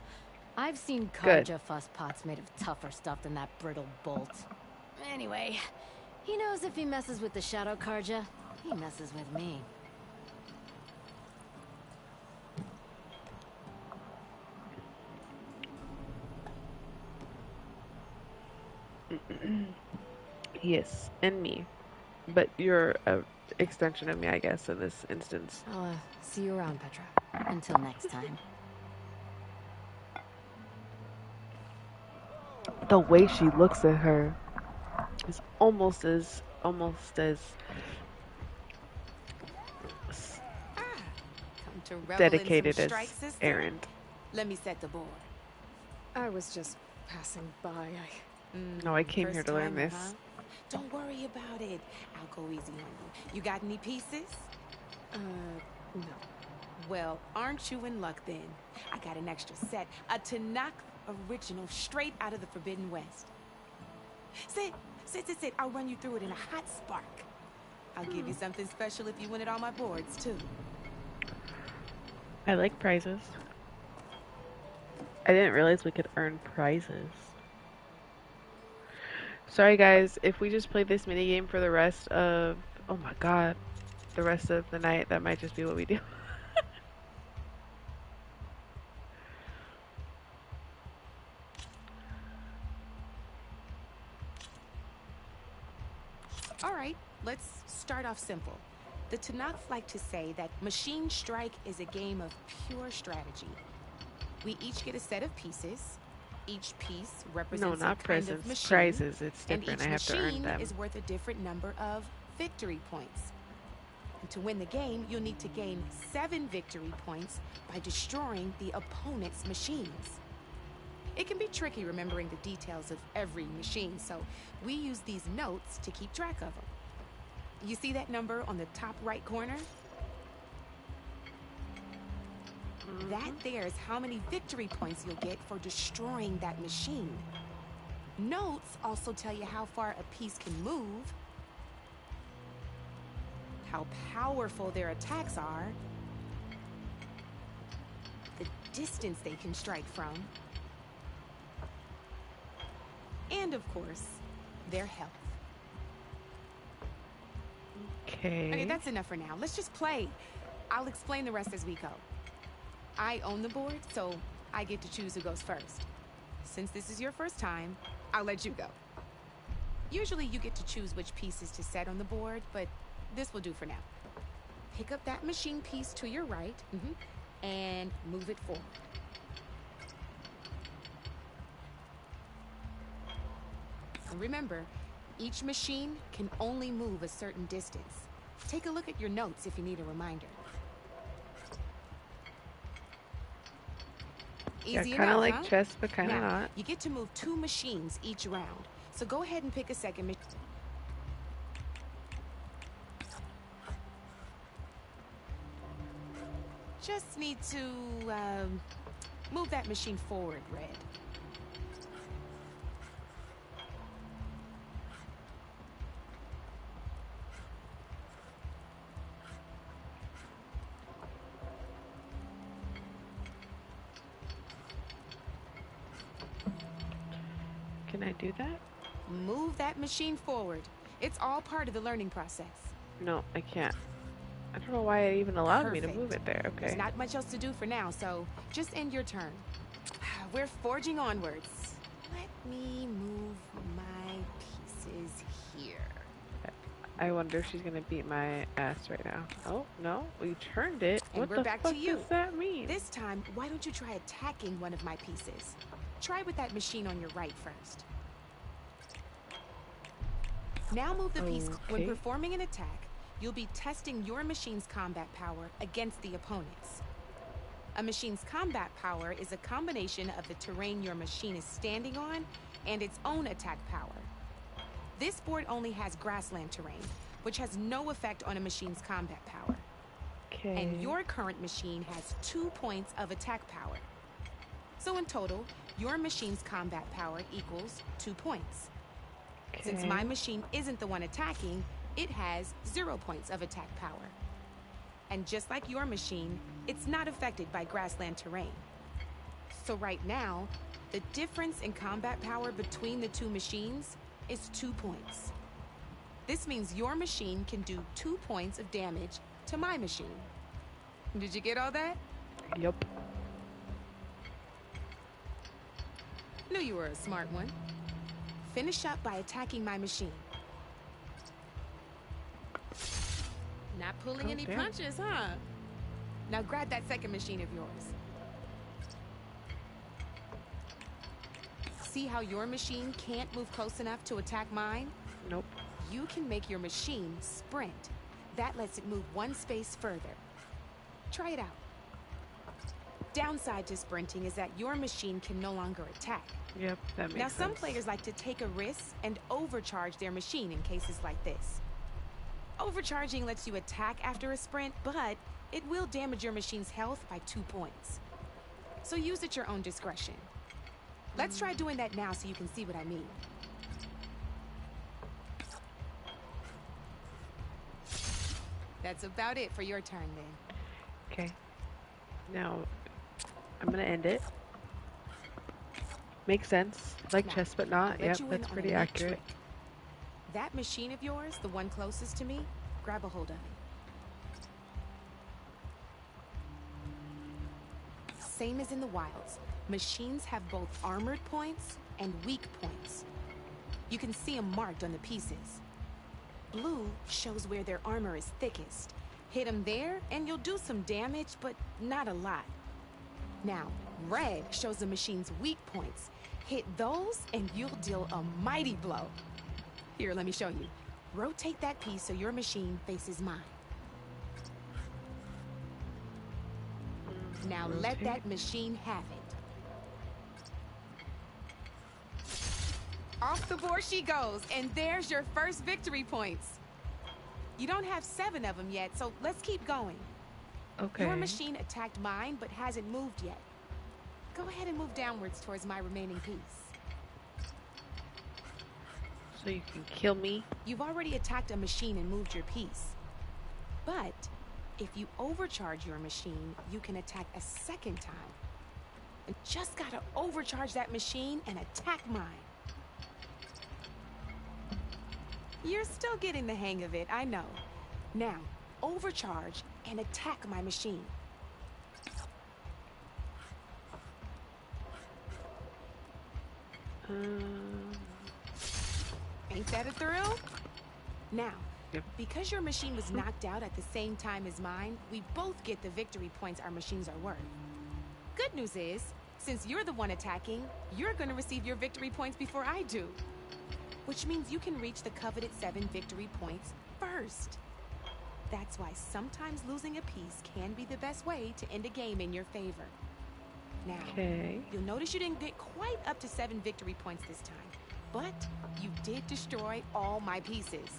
I've seen Good. Karja fuss pots made of tougher stuff than that brittle bolt. Anyway, he knows if he messes with the Shadow Karja, he messes with me. Yes, and me. But you're a extension of me, I guess, in this instance. I'll see you around, Petra. Until next time. The way she looks at her is almost as Come to revel dedicated in as some strike, sister? Erend. Let me set the board. I was just passing by. No, I came First here to learn timer, this. huh? Don't worry about it. I'll go easy on you. You got any pieces? No. Well, aren't you in luck then? I got an extra set, a Tanakh original straight out of the Forbidden West. Sit. I'll run you through it in a hot spark. I'll give you something special if you win it on my boards, too. I like prizes. I didn't realize we could earn prizes. Sorry guys, if we just play this minigame for the rest of... Oh my god. The rest of the night, that might just be what we do. All right, let's start off simple. The Tanakh like to say that Machine Strike is a game of pure strategy. We each get a set of pieces. Each piece represents No, not a kind presents. of machine. Prizes. It's And different. each I have to earn machine them. is worth a different number of victory points. And to win the game, you'll need to gain 7 victory points by destroying the opponent's machines. It can be tricky remembering the details of every machine, so we use these notes to keep track of them. You see that number on the top right corner? That there's how many victory points you'll get for destroying that machine. Notes also tell you how far a piece can move, how powerful their attacks are, the distance they can strike from, and of course, their health. Okay, that's enough for now. Let's just play. I'll explain the rest as we go. I own the board, so I get to choose who goes first. Since this is your first time, I'll let you go. Usually you get to choose which pieces to set on the board, but this will do for now. Pick up that machine piece to your right, and move it forward. And remember, each machine can only move a certain distance. Take a look at your notes if you need a reminder. Easy enough, kind of like huh? chess, but kind of not. You get to move 2 machines each round. So go ahead and pick a second machine. Just need to move that machine forward, Red. Can I do that? Move that machine forward. It's all part of the learning process. No, I can't. I don't know why it even allowed me to move it there. Okay. There's not much else to do for now, so just end your turn. We're forging onwards. Let me move my pieces here. I wonder if she's gonna beat my ass right now. Oh, no, we turned it. And What we're the back fuck to you. does that mean? This time, why don't you try attacking one of my pieces? Try with that machine on your right first. Now move the piece. When Okay. performing an attack, you'll be testing your machine's combat power against the opponent's. A machine's combat power is a combination of the terrain your machine is standing on and its own attack power. This board only has grassland terrain, which has no effect on a machine's combat power. Okay. And your current machine has 2 points of attack power. So in total, your machine's combat power equals 2 points. Since my machine isn't the one attacking, it has 0 points of attack power. And just like your machine, it's not affected by grassland terrain. So right now, the difference in combat power between the 2 machines is 2 points. This means your machine can do 2 points of damage to my machine. Did you get all that? Yep. Knew you were a smart one. Finish up by attacking my machine. Not pulling any damn. punches, huh? Now grab that second machine of yours. See how your machine can't move close enough to attack mine? Nope. You can make your machine sprint. That lets it move 1 space further. Try it out. Downside to sprinting is that your machine can no longer attack. Yep, that makes Now, some sense. players like to take a risk and overcharge their machine in cases like this. Overcharging lets you attack after a sprint, but it will damage your machine's health by 2 points. So use at your own discretion. Let's try doing that now so you can see what I mean. That's about it for your turn then. Okay. Now, I'm gonna end it. Makes sense. Like Now, chess, but not. I'll let Yep, you in that's on pretty a neat accurate. trick. That machine of yours, the one closest to me, grab a hold of it. Same as in the wilds, machines have both armored points and weak points. You can see them marked on the pieces. Blue shows where their armor is thickest. Hit them there, and you'll do some damage, but not a lot. Now, red shows the machine's weak points. Hit those, and you'll deal a mighty blow. Here, let me show you. Rotate that piece so your machine faces mine. Now let that machine have it. Off the board she goes, and there's your first victory points. You don't have 7 of them yet, so let's keep going. Okay. Your machine attacked mine, but hasn't moved yet. Go ahead and move downwards towards my remaining piece. So you can kill me? You've already attacked a machine and moved your piece. But if you overcharge your machine, you can attack a second time. And just gotta overcharge that machine and attack mine. You're still getting the hang of it, I know. Now, overcharge and attack my machine. Ain't that a thrill? Now, because your machine was knocked out at the same time as mine, we both get the victory points our machines are worth. Good news is, since you're the one attacking, you're gonna receive your victory points before I do. Which means you can reach the coveted 7 victory points first. That's why sometimes losing a piece can be the best way to end a game in your favor. Now, you'll notice you didn't get quite up to 7 victory points this time, but you did destroy all my pieces.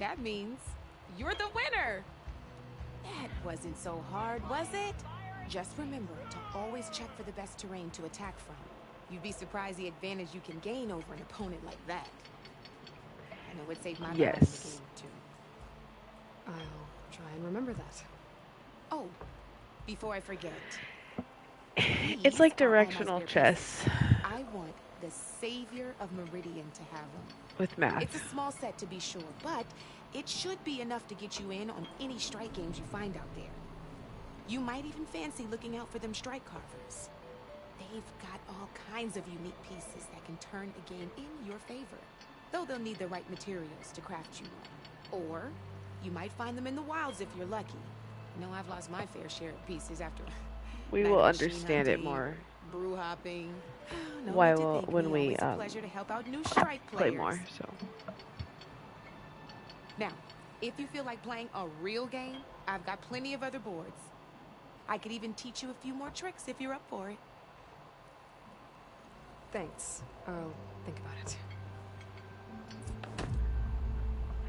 That means you're the winner! That wasn't so hard, was it? Just remember to always check for the best terrain to attack from. You'd be surprised the advantage you can gain over an opponent like that. I know it saved my life in the game, too. I'll try and remember that. Oh, before I forget. It's like directional chess. I want the Savior of Meridian to have them. With math. It's a small set to be sure, but it should be enough to get you in on any strike games you find out there. You might even fancy looking out for them strike carvers. They've got all kinds of unique pieces that can turn a game in your favor. Though they'll need the right materials to craft you one. Or you might find them in the wilds if you're lucky. I know I've lost my fair share of pieces after we will understand it more. Brew hopping. No Why will when we pleasure to help out new strike players. Play more, so. Now, if you feel like playing a real game, I've got plenty of other boards. I could even teach you a few more tricks if you're up for it. Thanks. I'll think about it.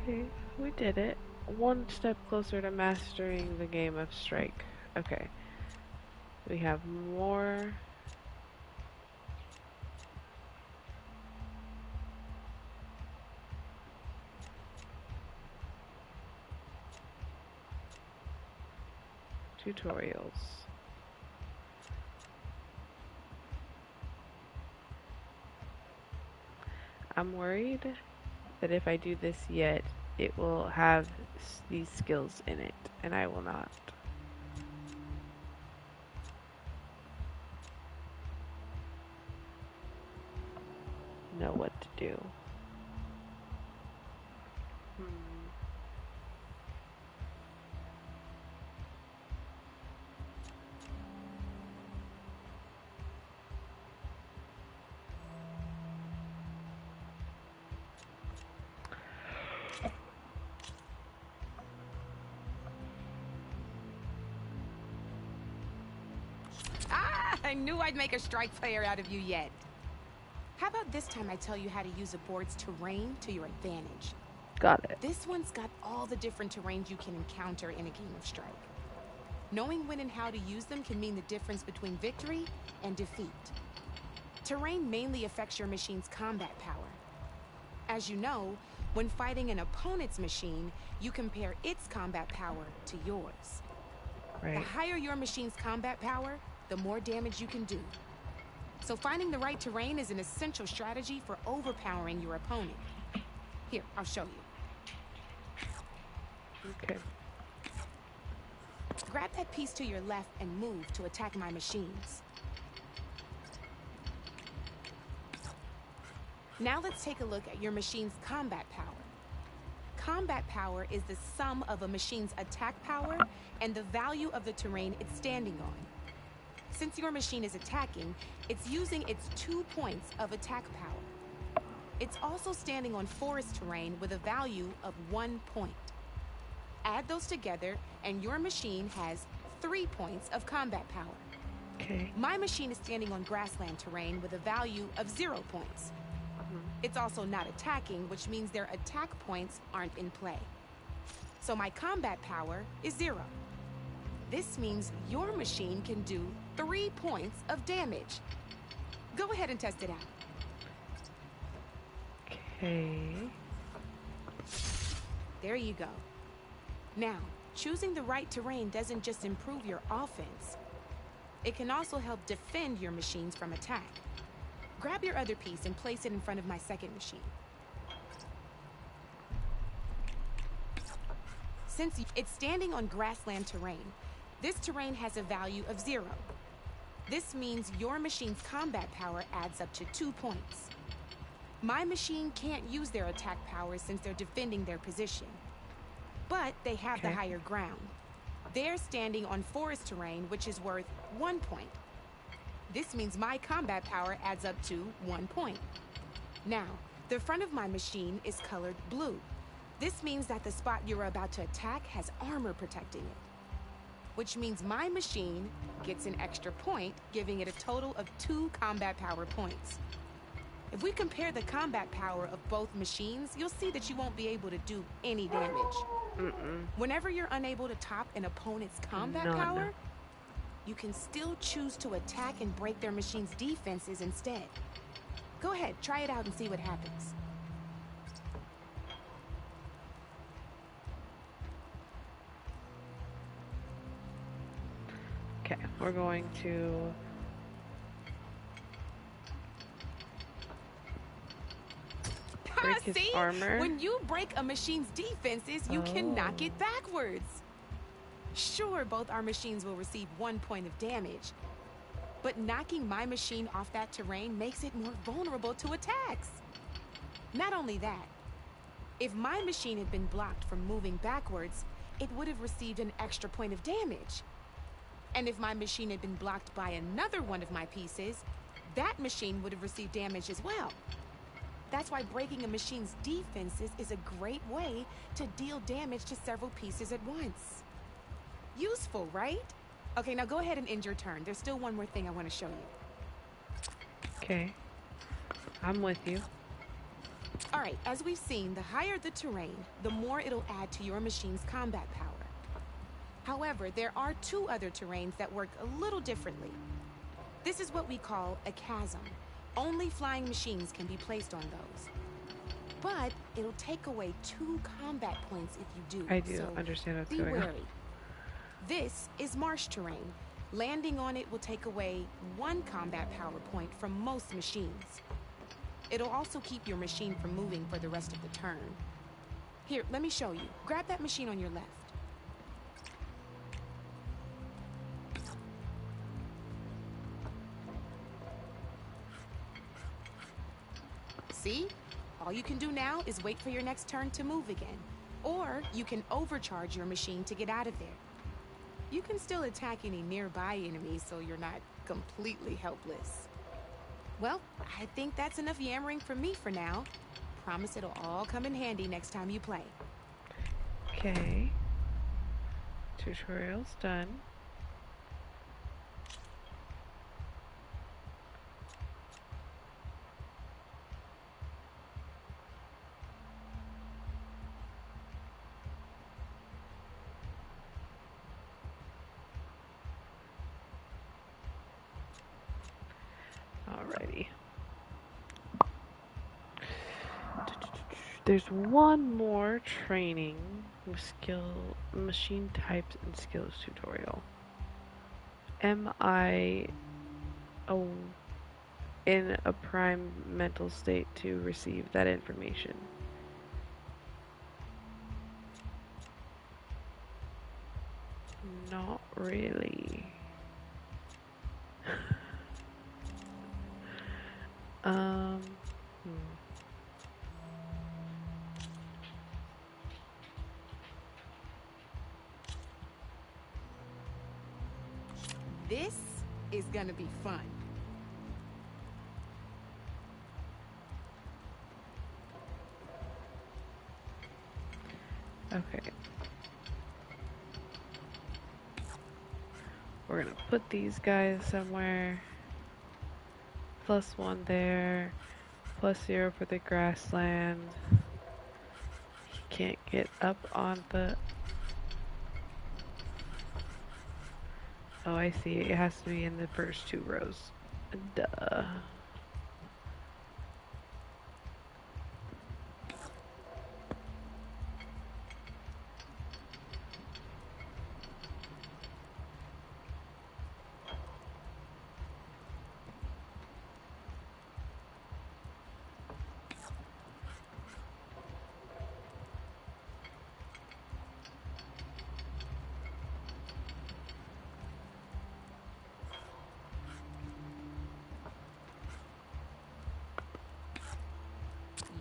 Okay, we did it. One step closer to mastering the game of Strike. Okay. We have more. Tutorials. I'm worried that if I do this yet, it will have these skills in it, and I will not know what to do. I knew I'd make a strike player out of you yet. How about this time I tell you how to use a board's terrain to your advantage? Got it. This one's got all the different terrains you can encounter in a game of Strike. Knowing when and how to use them can mean the difference between victory and defeat. Terrain mainly affects your machine's combat power. As you know, when fighting an opponent's machine, you compare its combat power to yours. Right. The higher your machine's combat power, the more damage you can do. So finding the right terrain is an essential strategy for overpowering your opponent. Here, I'll show you. Okay. Grab that piece to your left and move to attack my machines. Now let's take a look at your machine's combat power. Combat power is the sum of a machine's attack power and the value of the terrain it's standing on. Since your machine is attacking, it's using its 2 points of attack power. It's also standing on forest terrain with a value of 1 point. Add those together, and your machine has 3 points of combat power. Okay. My machine is standing on grassland terrain with a value of 0 points. It's also not attacking, which means their attack points aren't in play. So my combat power is 0. This means your machine can do 3 points of damage. Go ahead and test it out. Okay. There you go. Now, choosing the right terrain doesn't just improve your offense. It can also help defend your machines from attack. Grab your other piece and place it in front of my second machine. Since it's standing on grassland terrain, this terrain has a value of 0. This means your machine's combat power adds up to 2 points. My machine can't use their attack power since they're defending their position. But they have the higher ground. They're standing on forest terrain, which is worth 1 point. This means my combat power adds up to 1 point. Now, the front of my machine is colored blue. This means that the spot you're about to attack has armor protecting it. Which means my machine gets an extra point, giving it a total of 2 combat power points. If we compare the combat power of both machines, you'll see that you won't be able to do any damage. Whenever you're unable to top an opponent's combat power, you can still choose to attack and break their machine's defenses instead. Go ahead, try it out and see what happens. Okay, we're going to... break his armor. When you break a machine's defenses, you can knock it backwards. Sure, both our machines will receive 1 point of damage, but knocking my machine off that terrain makes it more vulnerable to attacks. Not only that, if my machine had been blocked from moving backwards, it would have received an extra point of damage. And if my machine had been blocked by another one of my pieces, that machine would have received damage as well. That's why breaking a machine's defenses is a great way to deal damage to several pieces at once. Useful, right? Okay, now go ahead and end your turn. There's still one more thing I want to show you. Okay. I'm with you. All right, as we've seen, the higher the terrain, the more it'll add to your machine's combat power. However, there are 2 other terrains that work a little differently. This is what we call a chasm. Only flying machines can be placed on those. But it'll take away 2 combat points if you do. I do so understand what's be going wary. on. This is marsh terrain. Landing on it will take away 1 combat power point from most machines. It'll also keep your machine from moving for the rest of the turn. Here, let me show you. Grab that machine on your left. See? All you can do now is wait for your next turn to move again. Or you can overcharge your machine to get out of there. You can still attack any nearby enemies so you're not completely helpless. Well, I think that's enough yammering from me for now. Promise it'll all come in handy next time you play. Okay. Tutorial's done. Alrighty. There's one more training with machine types and skills tutorial. Am I in a prime mental state to receive that information? Not really. This is gonna be fun. Okay. We're gonna put these guys somewhere. +1 there. +0 for the grassland. He can't get up on the... Oh, I see. It has to be in the first 2 rows. Duh.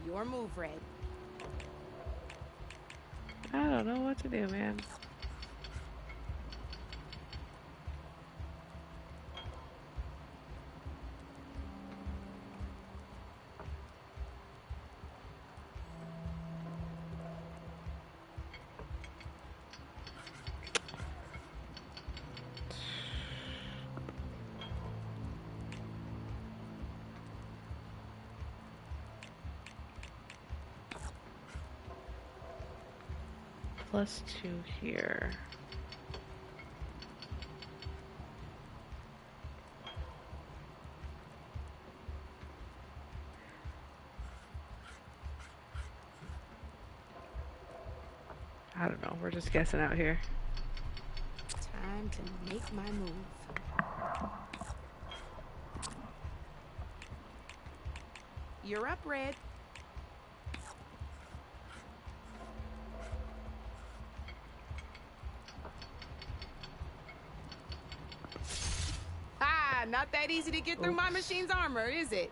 Your move, Red. I don't know what to do, man. +2 here. I don't know. We're just guessing out here. Time to make my move. You're up, Red. Ah, not that easy to get through my machine's armor, is it?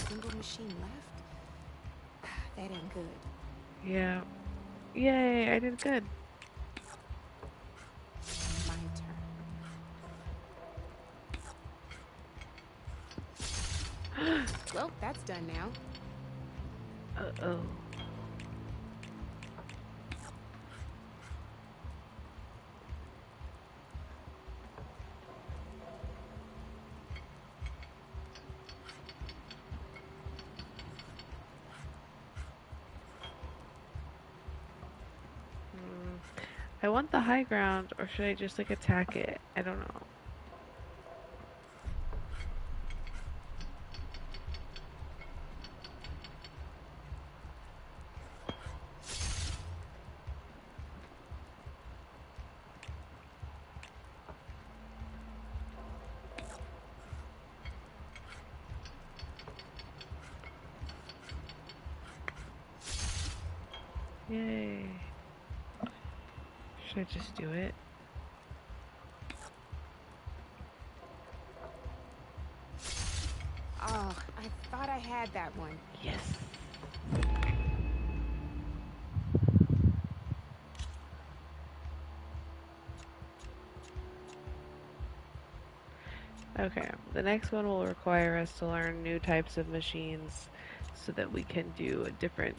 Single machine left? That ain't good. Yeah. Yay, I did good. My turn. Well, that's done now. Uh-oh. I want the high ground, or should I just like attack it? I don't know. Yay. Should I just do it? Oh, I thought I had that one. Yes. Okay, the next one will require us to learn new types of machines so that we can do different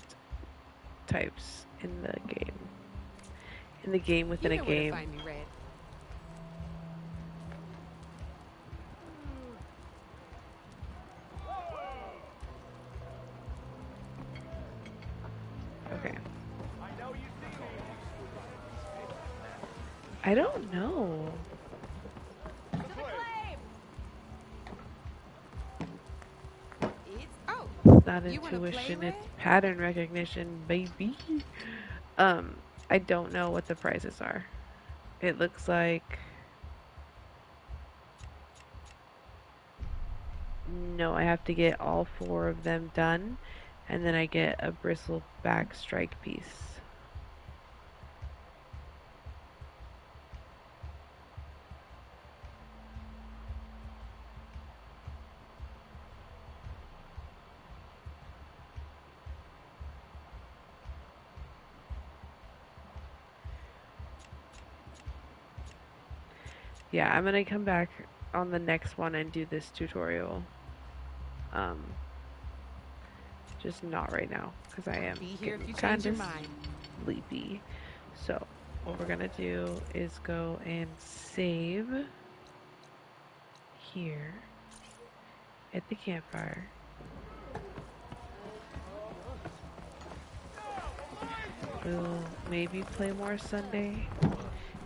types in the game. In the game within You know a game. where to find me, Red. Okay. I don't know. It's not intuition, it's pattern recognition, baby. I don't know what the prizes are. It looks like... No, I have to get all 4 of them done, and then I get a bristleback strike piece. Yeah, I'm gonna come back on the next one and do this tutorial. Just not right now, because I am Be here if you change kind your of mind. sleepy. So, what we're gonna do is go and save here at the campfire. We'll maybe play more Sunday.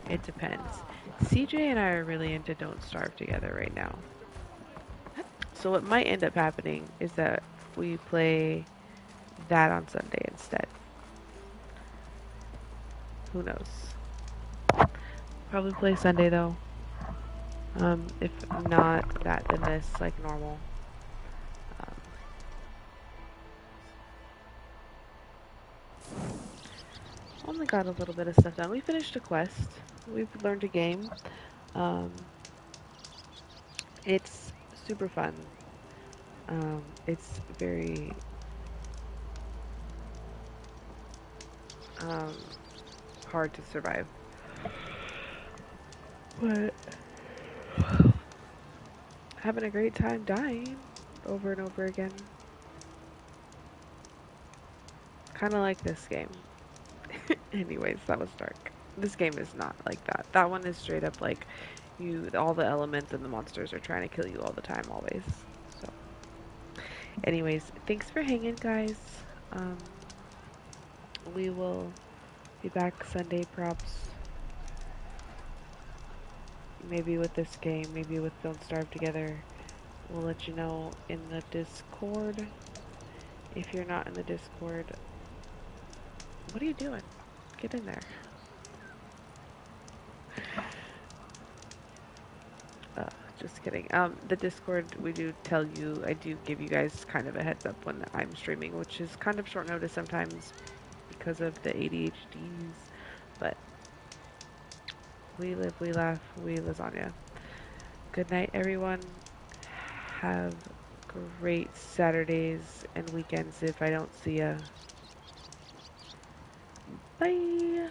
It depends. CJ and I are really into Don't Starve together right now. So what might end up happening is that we play that on Sunday instead. Who knows? Probably play Sunday though. If not that, then this, like normal. Only got a little bit of stuff done. We finished a quest. We've learned a game. It's super fun. It's very hard to survive. But having a great time dying over and over again. Kind of like this game. Anyways, that was dark. This game is not like that. That one is straight up like all the elements and the monsters are trying to kill you all the time, always. So, anyways, thanks for hanging, guys. We will be back Sunday, props. Maybe with this game, maybe with Don't Starve Together. We'll let you know in the Discord. If you're not in the Discord, what are you doing? Get in there. Just kidding. The Discord, we do tell you, I do give you guys kind of a heads up when I'm streaming, which is kind of short notice sometimes because of the ADHDs, but we live, we laugh, we lasagna. Good night, everyone. Have great Saturdays and weekends if I don't see ya. Bye!